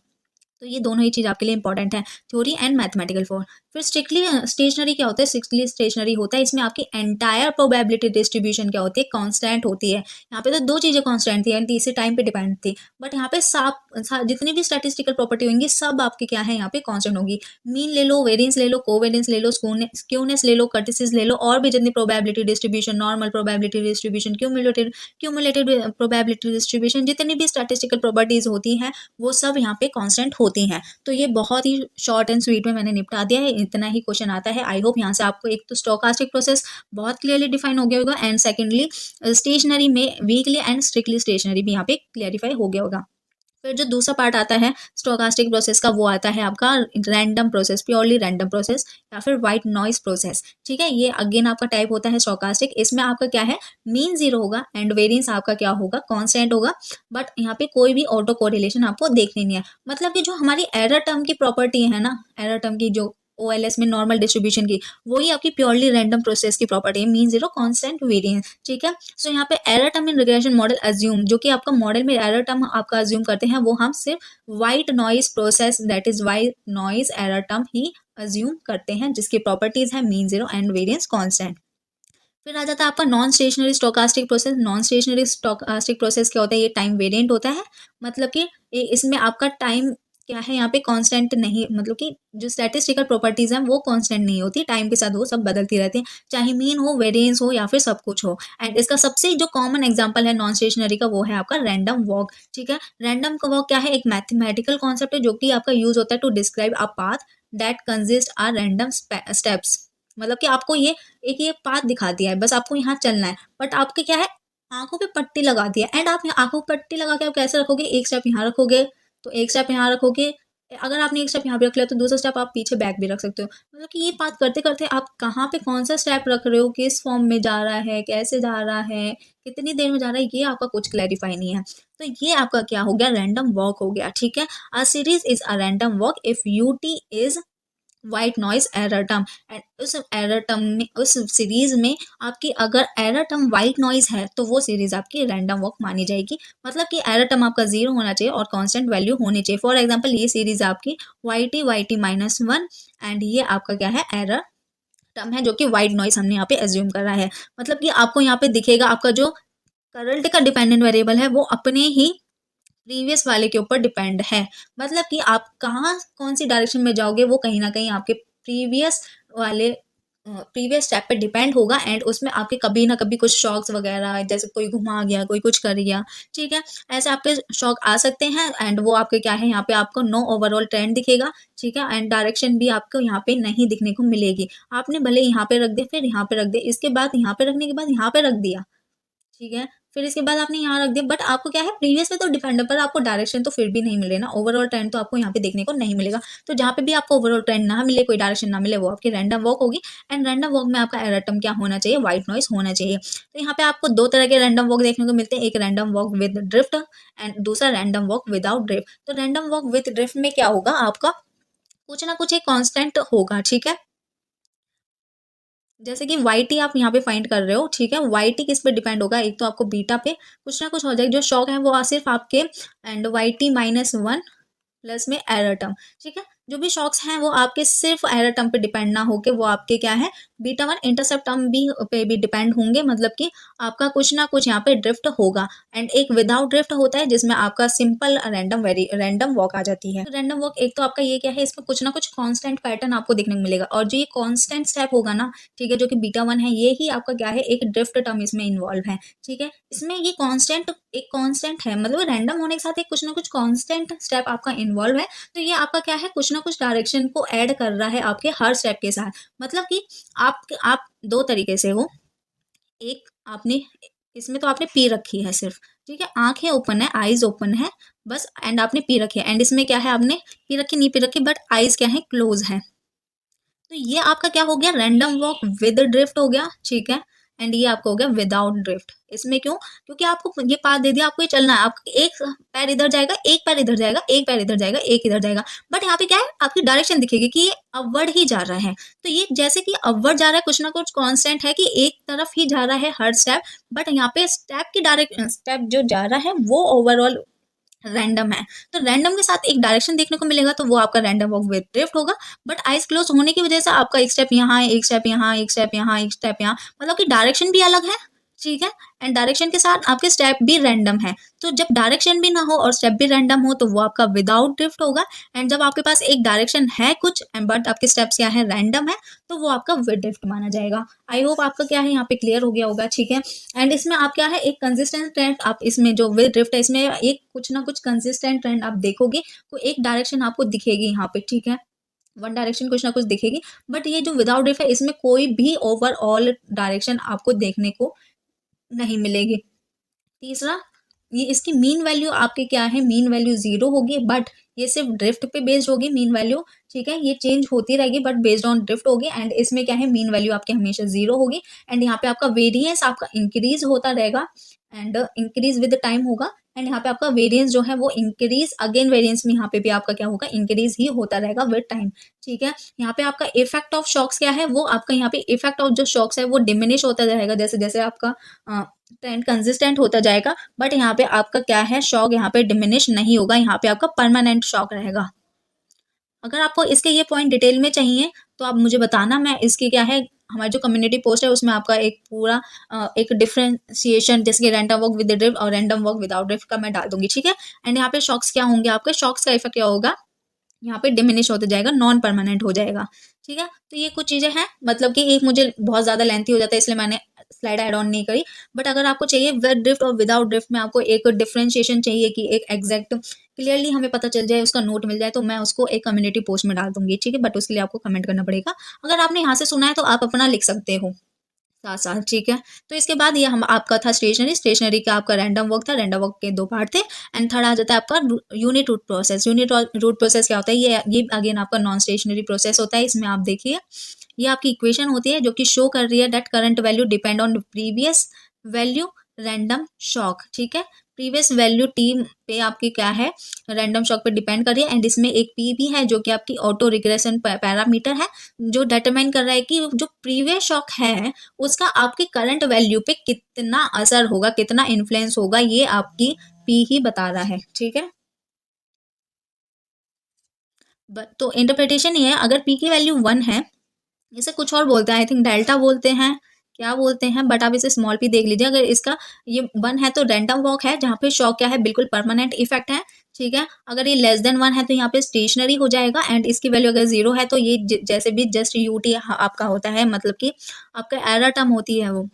तो ये दोनों ही चीज़ आपके लिए इंपॉर्टेंट है, थ्योरी एंड मैथमेटिकल फॉर। फिर स्ट्रिक्टली स्टेशनरी क्या होता है, स्ट्रिक्टली स्टेशनरी होता है, इसमें आपकी एंटायर प्रोबेबिलिटी डिस्ट्रीब्यूशन क्या होती है, कांस्टेंट होती है। यहाँ पे तो 2 चीज़ें कांस्टेंट थी एंड तीसरे टाइम पे डिपेंड थी, बट यहाँ पे जितनी भी स्टैटिस्टिकल प्रॉपर्टी होंगी सब आपके क्या है यहाँ पे कांस्टेंट होगी। मीन ले लो, वेरियंस ले लो, कोवेरियंस ले लो, स्क्यूनेस ले लो, कर्टिसिस ले लो, और भी जितनी probability distribution, normal probability distribution, cumulated probability distribution, जितनी भी स्टैटिस्टिकल प्रॉपर्टीज होती हैं वो सब यहाँ पे कांस्टेंट होती हैं। तो ये बहुत ही शॉर्ट एंड स्वीट में मैंने निपटा दिया है, इतना ही क्वेश्चन आता है। आई होप यहाँ से आपको एक तो स्टोकास्टिक प्रोसेस बहुत क्लियरली डिफाइन हो गया होगा, एंड सेकेंडली स्टेशनरी में वीकली एंड स्ट्रिक्टली स्टेशनरी भी यहाँ पे क्लियरिफाई हो गया होगा। फिर जो दूसरा पार्ट आता है स्टोकास्टिक प्रोसेस का वो आता है आपका random process, purely random process या फिर वाइट नॉइज प्रोसेस, ठीक है। ये अगेन आपका टाइप होता है स्टोकास्टिक। इसमें आपका क्या है, मीन 0 होगा एंड वेरिएंस आपका क्या होगा, कांस्टेंट होगा, बट यहाँ पे कोई भी ऑटो कोरिलेशन आपको देखने नहीं है। मतलब कि जो हमारी एरर टर्म की प्रॉपर्टी है ना, एरर टर्म की जो ओएलएस में नॉर्मल डिस्ट्रीब्यूशन की, वही आपकी प्योरली रैंडम प्रोसेस की प्रॉपर्टी है, मीन 0 कांस्टेंट वेरिएंस, ठीक है। सो यहाँ पे error term in regression model assume, जो कि आपका मॉडल में एरर टर्म आपका अज्यूम करते हैं वो हम सिर्फ white noise process that is white noise error term he assume करते हैं, जिसकी प्रॉपर्टीज है मीन 0 एंड वेरिएंस कांस्टेंट। फिर आ जाता है आपका non stationary stochastic process. Non stationary stochastic process क्या होता है, ये टाइम वेरिएंट होता है, मतलब कि इसमें आपका टाइम क्या है यहाँ पे कांस्टेंट नहीं, मतलब कि जो स्टैटिस्टिकल प्रॉपर्टीज हैं वो कांस्टेंट नहीं होती, टाइम के साथ वो सब बदलती रहती हैं, चाहे मीन हो, वेरिएंस हो या फिर सब कुछ हो। एंड इसका सबसे जो कॉमन एग्जांपल है नॉन स्टेशनरी का वो है आपका रैंडम वॉक। ठीक है, रैंडम वॉक क्या है, एक मैथमेटिकल कॉन्सेप्ट है जो कि आपका यूज होता है to describe a path that consist are random steps. मतलब कि आपको ये पाथ दिखा दिया है, बस आपको यहाँ चलना है, बट आपके क्या है, आंखों पे पट्टी लगा दी है। एंड आप यहाँ आंखों पे पट्टी लगा के आप कैसे रखोगे, एक स्टेप यहाँ रखोगे तो एक स्टेप यहाँ रखोगे, अगर आपने एक स्टेप यहाँ पे रख लिया तो दूसरा स्टेप आप पीछे बैक भी रख सकते हो। मतलब कि ये बात करते करते आप कहाँ पे कौन सा स्टेप रख रहे हो, किस फॉर्म में जा रहा है, कैसे जा रहा है, कितनी देर में जा रहा है, ये आपका कुछ क्लैरिफाई नहीं है। तो ये आपका क्या हो गया, रैंडम वॉक हो गया। ठीक है, a series is a random walk if UT is white noise error term. And उस एरर टर्म में, उस सीरीज में आपकी अगर एरर टर्म व्हाइट नॉइज है तो वो सीरीज आपकी रैंडम वॉक मानी जाएगी। मतलब कि एरर टर्म आपका 0 होना चाहिए और कांस्टेंट वैल्यू होनी चाहिए। फॉर एग्जांपल ये सीरीज आपकी Y T minus one, and ये आपका क्या है, एरर टर्म है जो कि व्हाइट नॉइज हमने यहाँ पे एज्यूम करा है। मतलब कि आपको यहाँ पे दिखेगा आपका जो करंट का डिपेंडेंट वेरिएबल है वो अपने ही प्रीवियस वाले के ऊपर डिपेंड है। मतलब कि आप कहाँ कौन सी डायरेक्शन में जाओगे वो कहीं ना कहीं आपके वाले प्रीवियस स्टेप पे डिपेंड होगा। एंड उसमें आपके कभी ना कभी कुछ शॉक्स वगैरह, जैसे कोई घुमा गया, कोई कुछ कर गया, ठीक है, ऐसे आपके शॉक आ सकते हैं। एंड वो आपके क्या है, यहाँ पे आपको नो ओवरऑल ट्रेंड दिखेगा। ठीक है, एंड डायरेक्शन भी आपको यहाँ पे नहीं दिखने को मिलेगी। आपने भले यहाँ पे रख दिया, फिर यहाँ पे रख दिया, इसके बाद यहाँ पे रखने के बाद यहाँ पे रख दिया, ठीक है, फिर इसके बाद आपने यहाँ रख दिया, बट आपको क्या है, प्रीवियस पे तो डिपेंड है, पर आपको डायरेक्शन तो फिर भी नहीं मिले ना, ओवरऑल ट्रेंड तो आपको यहाँ पे देखने को नहीं मिलेगा। तो जहाँ पे भी आपको ओवरऑल ट्रेंड ना मिले, कोई डायरेक्शन ना मिले, वो आपकी रैंडम वॉक होगी। एंड रैंडम वॉक में आपका एरर टर्म क्या होना चाहिए, व्हाइट नॉइज होना चाहिए। तो यहाँ पे आपको दो तरह के रैंडम वॉक देखने को मिलते हैं, एक random walk with drift and दूसरा रैंडम वॉक विदाउट ड्रिफ्ट। तो रैंडम वॉक विद ड्रिफ्ट में क्या होगा, आपका कुछ ना कुछ एक कांस्टेंट होगा। ठीक है, जैसे कि वाई टी आप यहाँ पे फाइंड कर रहे हो, ठीक है, वाई टी किस पे डिपेंड होगा, एक तो आपको बीटा पे कुछ ना कुछ हो जाएगा, जो शॉक है वो सिर्फ आपके and Y T minus one plus में एरर टर्म। ठीक है, जो भी शॉक्स हैं वो आपके सिर्फ एरर टर्म पे डिपेंड ना होके वो आपके क्या है, बीटा वन इंटरसेप्ट टर्म भी पे भी डिपेंड होंगे। मतलब कि आपका कुछ ना कुछ यहाँ पे ड्रिफ्ट होगा। एंड एक विदाउट ड्रिफ्ट होता है जिसमें आपका सिंपल रैंडम वॉक आ जाती है। तो रैंडम वॉक एक तो आपका ये क्या है, इसमें कुछ ना कुछ कांस्टेंट पैटर्न आपको देखने को मिलेगा, और जो ये कांस्टेंट स्टेप होगा ना, ठीक है, जो कि बीटा वन है, ये ही आपका क्या है, एक ड्रिफ्ट टर्म इसमें इन्वॉल्व है। ठीक है, इसमें ये कांस्टेंट एक कांस्टेंट है, मतलब रैंडम होने के साथ एक कुछ ना कुछ कांस्टेंट स्टेप आपका इन्वॉल्व है। तो ये आपका क्या है, कुछ ना कुछ डायरेक्शन को ऐड कर रहा है आपके हर स्टेप के साथ। मतलब कि आप दो तरीके से हो, एक आपने इसमें तो आपने पी रखी है सिर्फ, ठीक है, आंखें ओपन है, आईज ओपन है बस, एंड आपने पी रखी है। एंड इसमें क्या है, आपने पी रखी नहीं पी रखी, बट आईज क्या है, क्लोज है। तो ये आपका क्या हो गया, रैंडम वॉक विद ड्रिफ्ट हो गया। ठीक है, एंड ये आपका हो गया विदाउट ड्रिफ्ट। इसमें क्यों, क्योंकि आपको ये पाथ दे दिया, आपको ये चलना है, आपका एक पैर इधर जाएगा, एक पैर इधर जाएगा, एक पैर इधर जाएगा, एक इधर जाएगा, बट यहाँ पे क्या है, आपकी डायरेक्शन दिखेगी कि ये अपवर्ड ही जा रहा है। तो ये जैसे कि अपवर्ड जा रहा है, कुछ ना कुछ कांस्टेंट है कि एक तरफ ही जा रहा है हर स्टेप, बट यहाँ पे स्टेप की डायरेक्ट स्टेप जो जा रहा है वो ओवरऑल रैंडम है। तो रैंडम के साथ एक डायरेक्शन देखने को मिलेगा, तो वो आपका रैंडम वॉक विद ड्रिफ्ट होगा। बट आइज क्लोज होने की वजह से आपका एक स्टेप यहाँ है, एक स्टेप यहाँ, एक स्टेप यहाँ, एक स्टेप यहाँ, मतलब कि डायरेक्शन भी अलग है। ठीक है, एंड डायरेक्शन के साथ आपके स्टेप भी रैंडम है। तो जब डायरेक्शन भी ना हो और स्टेप भी रैंडम हो तो वो आपका विदाउट ड्रिफ्ट होगा। एंड जब आपके पास एक डायरेक्शन है कुछ बट आपके स्टेप्स क्या है, रैंडम है, तो वो आपका विद ड्रिफ्ट माना जाएगा। आई होप आपका क्या है यहाँ पे क्लियर हो गया होगा। ठीक है, एंड इसमें आप क्या है, एक कंसिस्टेंट ट्रेंड आप इसमें जो विद ड्रिफ्ट है, इसमें एक कुछ ना कुछ कंसिस्टेंट ट्रेंड आप देखोगे, कोई एक डायरेक्शन आपको दिखेगी यहाँ पे। ठीक है, वन डायरेक्शन कुछ ना कुछ दिखेगी, बट ये जो विदाउट ड्रिफ्ट है इसमें कोई भी ओवरऑल डायरेक्शन आपको देखने को नहीं मिलेगी। तीसरा, ये इसकी मीन वैल्यू आपके क्या है, मीन वैल्यू 0 होगी, बट ये सिर्फ ड्रिफ्ट पे बेस्ड होगी मीन वैल्यू। ठीक है, ये चेंज होती रहेगी बट बेस्ड ऑन ड्रिफ्ट होगी। एंड इसमें क्या है, मीन वैल्यू आपकी हमेशा 0 होगी। एंड यहाँ पे आपका वेरिएंस आपका इंक्रीज होता रहेगा, एंड इंक्रीज विद टाइम होगा। एंड यहाँ पे आपका वेरिएंस जो है वो इंक्रीज अगेन, वेरिएंस में यहाँ पे भी आपका क्या होगा, इंक्रीज ही होता रहेगा विद टाइम। ठीक है, यहाँ पे आपका इफेक्ट ऑफ शॉक्स क्या है, वो आपका यहाँ पे इफेक्ट ऑफ जो शॉक्स है वो डिमिनिश होता रहेगा, जैसे जैसे आपका ट्रेंड कंसिस्टेंट होता जाएगा। बट यहाँ पे आपका क्या है, शॉक यहाँ पे डिमिनिश नहीं होगा, यहाँ पे आपका परमानेंट शॉक रहेगा। अगर आपको इसके ये पॉइंट डिटेल में चाहिए तो आप मुझे बताना, मैं इसकी क्या है, हमारी जो कम्युनिटी पोस्ट है उसमें आपका एक पूरा एक डिफ्रेंसिएशन, जैसे कि रैंडम वॉक विद ड्रिफ्ट और रैंडम वॉक विदाउट ड्रिफ्ट का मैं डाल दूंगी। ठीक है, एंड यहाँ पे शॉक्स क्या होंगे, आपके शॉक्स का इफेक्ट क्या होगा, यहाँ पे डिमिनिश होते जाएगा, नॉन परमानेंट हो जाएगा। ठीक है, तो ये कुछ चीज़ें हैं, मतलब कि एक मुझे बहुत ज़्यादा लेंथी हो जाता है इसलिए मैंने स्लाइड ऐड ऑन नहीं करी। बट अगर आपको चाहिए विद ड्रिफ्ट और विदाउट ड्रिफ्ट में आपको एक डिफरेंशिएशन चाहिए कि एक एग्जैक्ट क्लियरली हमें पता चल जाए, उसका नोट मिल जाए, तो मैं उसको एक कम्युनिटी पोस्ट में डाल दूंगी। ठीक है, बट उसके लिए आपको कमेंट करना पड़ेगा। अगर आपने यहाँ से सुना है तो आप अपना लिख सकते हो साथ साथ। ठीक है, तो इसके बाद ये हम आपका था स्टेशनरी का आपका रैंडम वर्क था। रैंडम वर्क के दो पार्ट थे। एंड थर्ड आ जाता है आपका unit root process. Unit root process क्या होता है? ये अगेन आपका नॉन स्टेशनरी प्रोसेस होता है। इसमें आप देखिए, ये आपकी इक्वेशन होती है जो कि शो कर रही है that current value depend on previous value random shock. ठीक है, प्रीवियस वैल्यू टी पे आपकी क्या है, रैंडम शॉक पे डिपेंड कर रही है। एंड इसमें एक पी भी है जो कि आपकी ऑटो रिग्रेशन पैरामीटर है, जो डिटरमाइन कर रहा है कि जो प्रीवियस शॉक है उसका आपकी करंट वैल्यू पे कितना असर होगा, कितना इन्फ्लुएंस होगा, ये आपकी पी ही बता रहा है। ठीक है, तो इंटरप्रिटेशन ये है, अगर पी की वैल्यू 1 है, इसे कुछ और बोलते हैं, आई थिंक डेल्टा बोलते हैं, क्या बोलते हैं, बट आप इसे स्मॉल पी देख लीजिए। अगर इसका ये 1 है तो रैंडम वॉक है, जहाँ पे शॉक क्या है, बिल्कुल परमानेंट इफेक्ट है। ठीक है, अगर ये लेस देन 1 है तो यहाँ पे स्टेशनरी हो जाएगा। एंड इसकी वैल्यू अगर 0 है तो ये जैसे भी जस्ट यूटी आपका होता है, मतलब कि आपका एरर टर्म होती है, वो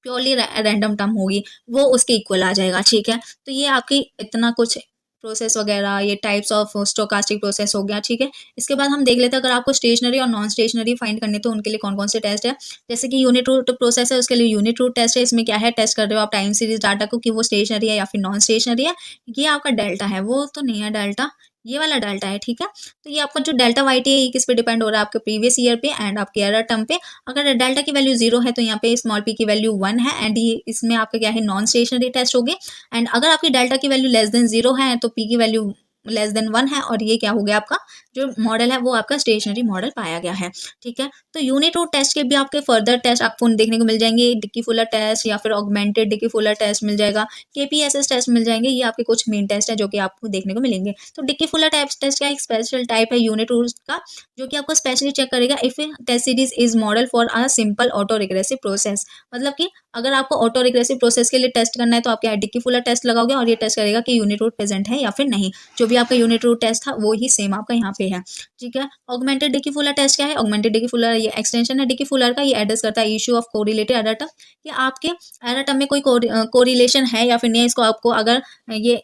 प्योरली रैंडम टर्म होगी, वो उसके इक्वल आ जाएगा। ठीक है, तो ये आपकी इतना कुछ प्रोसेस वगैरह, ये टाइप्स ऑफ स्टोकास्टिक प्रोसेस हो गया। ठीक है, इसके बाद हम देख लेते हैं अगर आपको स्टेशनरी और नॉन स्टेशनरी फाइंड करने तो उनके लिए कौन कौन से टेस्ट है। जैसे कि यूनिट रूट प्रोसेस है, उसके लिए यूनिट रूट टेस्ट है। इसमें क्या है, टेस्ट कर रहे हो आप टाइम सीरीज डाटा को कि वो स्टेशनरी है या फिर नॉन स्टेशनरी है। ये आपका डेल्टा है, वो तो नहीं है डेल्टा, ये वाला डेल्टा है। ठीक है, तो ये आपका जो डेल्टा वाई टी है ये किस पे डिपेंड हो रहा है, आपके प्रीवियस ईयर पे एंड आपके एरर टर्म पे। अगर डेल्टा की वैल्यू 0 है तो यहाँ पे स्मॉल पी की वैल्यू 1 है। एंड ये इसमें आपका क्या है, नॉन स्टेशनरी टेस्ट होगी। एंड अगर आपकी डेल्टा की वैल्यू लेस देन 0 है तो पी की वैल्यू लेस देन 1 है, और ये क्या हो गया, आपका जो मॉडल है वो आपका स्टेशनरी मॉडल पाया गया है। ठीक है, तो यूनिट रूट टेस्ट के भी आपके फर्दर टेस्ट आपको देखने को मिल जाएंगे। डिक्की फुलर टेस्ट या फिर ऑगमेंटेड डिक्की फुलर टेस्ट मिल जाएगा, केपीएसएस टेस्ट मिल जाएंगे। ये आपके कुछ मेन टेस्ट है जो कि आपको देखने को मिलेंगे। तो डिक्की फुलर टेस्ट का एक स्पेशल टाइप है यूनिट रूट का, जो कि आपको स्पेशली चेक करेगा if test series is model for a simple autoregressive process. मतलब कि अगर आपको ऑटो रिग्रेसिव प्रोसेस के लिए टेस्ट करना है तो आप क्या डिक्की फुलर टेस्ट लगाओगे और ये टेस्ट करेगा कि यूनिट रूट प्रेजेंट है या फिर नहीं। जो भी आपका यूनिट रूट टेस्ट था वो ही सेम आपका यहाँ पे है। ठीक है, ऑगमेंटेड डिक्की फुलर टेस्ट क्या है, ऑगमेंटेड डिक्की फुलर ये एक्सटेंशन है डिक्की फुलर का। ये एड्रेस करता है issue of correlated error term, कि आपके एरर टर्म में कोई कोरिलेशन है या फिर नहीं, इसको आपको अगर ये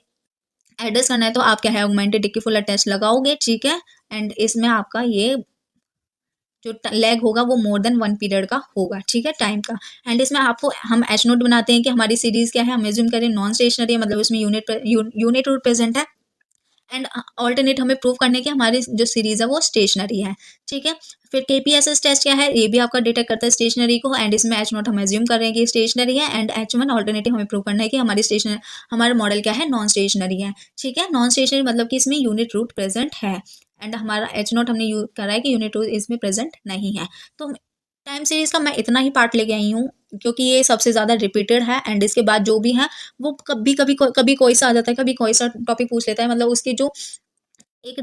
एड्रेस करना है तो आप क्या है, ऑगमेंटेड डिक्की फुलर टेस्ट लगाओगे। ठीक है, एंड इसमें आपका ये जो लैग होगा वो मोर देन 1 पीरियड का होगा। ठीक है, टाइम का। एंड इसमें आपको हम एच नोट बनाते हैं कि हमारी सीरीज क्या है, हम एज्यूम करें नॉन स्टेशनरी है, मतलब इसमें यूनिट रूट प्रेजेंट है। एंड ऑल्टरनेट हमें प्रूव करने की हमारी जो सीरीज है वो स्टेशनरी है। ठीक है, फिर केपीएसएस टेस्ट क्या है, ये भी आपका डिटेक्ट करता है स्टेशनरी को। एंड इसमें एच नोट हम एज्यूम कर रहे हैं कि स्टेशनरी है। एंड एच वन ऑल्टरनेटिव हमें प्रूव करना है कि हमारी स्टेशनरी, हमारा मॉडल क्या है, नॉन स्टेशनरी है। ठीक है, नॉन स्टेशनरी मतलब कि इसमें यूनिट रूट प्रेजेंट है। एंड हमारा एच नोट हमने यूज करा है कि यूनिट रूट इसमें प्रेजेंट नहीं है। तो टाइम सीरीज का मैं इतना ही पार्ट लेके आई हूँ क्योंकि ये सबसे ज्यादा रिपीटेड है। एंड इसके बाद जो भी है वो कभी कोई सा आ जाता है, कभी कोई सा टॉपिक पूछ लेता है, मतलब उसकी जो एक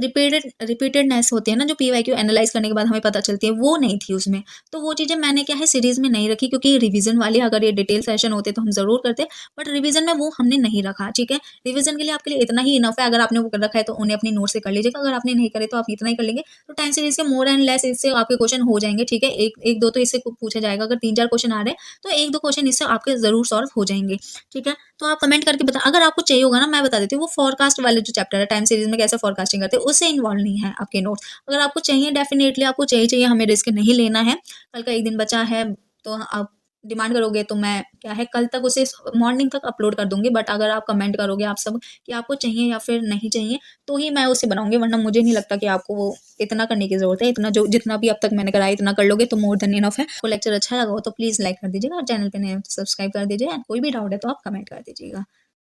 रिपीटेडनेस होती है ना, जो पीवाईक्यू एनालाइज करने के बाद हमें पता चलती है, वो नहीं थी उसमें। तो वो चीज़ें मैंने क्या है सीरीज में नहीं रखी, क्योंकि रिवीजन वाले अगर ये डिटेल सेशन होते तो हम जरूर करते, बट रिवीजन में वो हमने नहीं रखा। ठीक है, रिवीजन के लिए आपके लिए इतना ही इनफ है। अगर आपने वो कर रखा है तो उन्हें अपनी नोट से कर लीजिएगा, अगर आपने नहीं करे तो आप इतना ही कर लेंगे। तो टाइम सीरीज के मोर एंड लेस इससे आपके क्वेश्चन हो जाएंगे। ठीक है, एक एक दो तो इससे पूछा जाएगा, अगर 3-4 क्वेश्चन आ रहे हैं तो एक दो क्वेश्चन इससे आपके जरूर सॉल्व हो जाएंगे। ठीक है, तो आप कमेंट करके बता, अगर आपको चाहिए होगा ना, मैं बता देती हूँ, वो फोरकास्ट वाले जो चैप्टर है टाइम सीरीज में कैसे फोरकास्टिंग करते हैं, उससे इन्वॉल्व नहीं है आपके नोट्स। अगर आपको चाहिए, डेफिनेटली आपको चाहिए, हमें रिस्क नहीं लेना है। कल का एक दिन बचा है तो आप डिमांड करोगे तो मैं क्या है कल तक उसे मॉर्निंग तक अपलोड कर दूंगी। बट अगर आप कमेंट करोगे आप सब कि आपको चाहिए या फिर नहीं चाहिए, तो ही मैं उसे बनाऊंगी, वरना मुझे नहीं लगता कि आपको वो इतना करने की जरूरत है। इतना जो जितना भी अब तक मैंने कराया इतना कर लोगे तो मोर देन इनफ है। को लेक्चर अच्छा लगा हो तो प्लीज लाइक कर दीजिएगा, और चैनल पे नए हो तो सब्सक्राइब कर दीजिए। कोई भी डाउट है तो आप कमेंट कर दीजिएगा।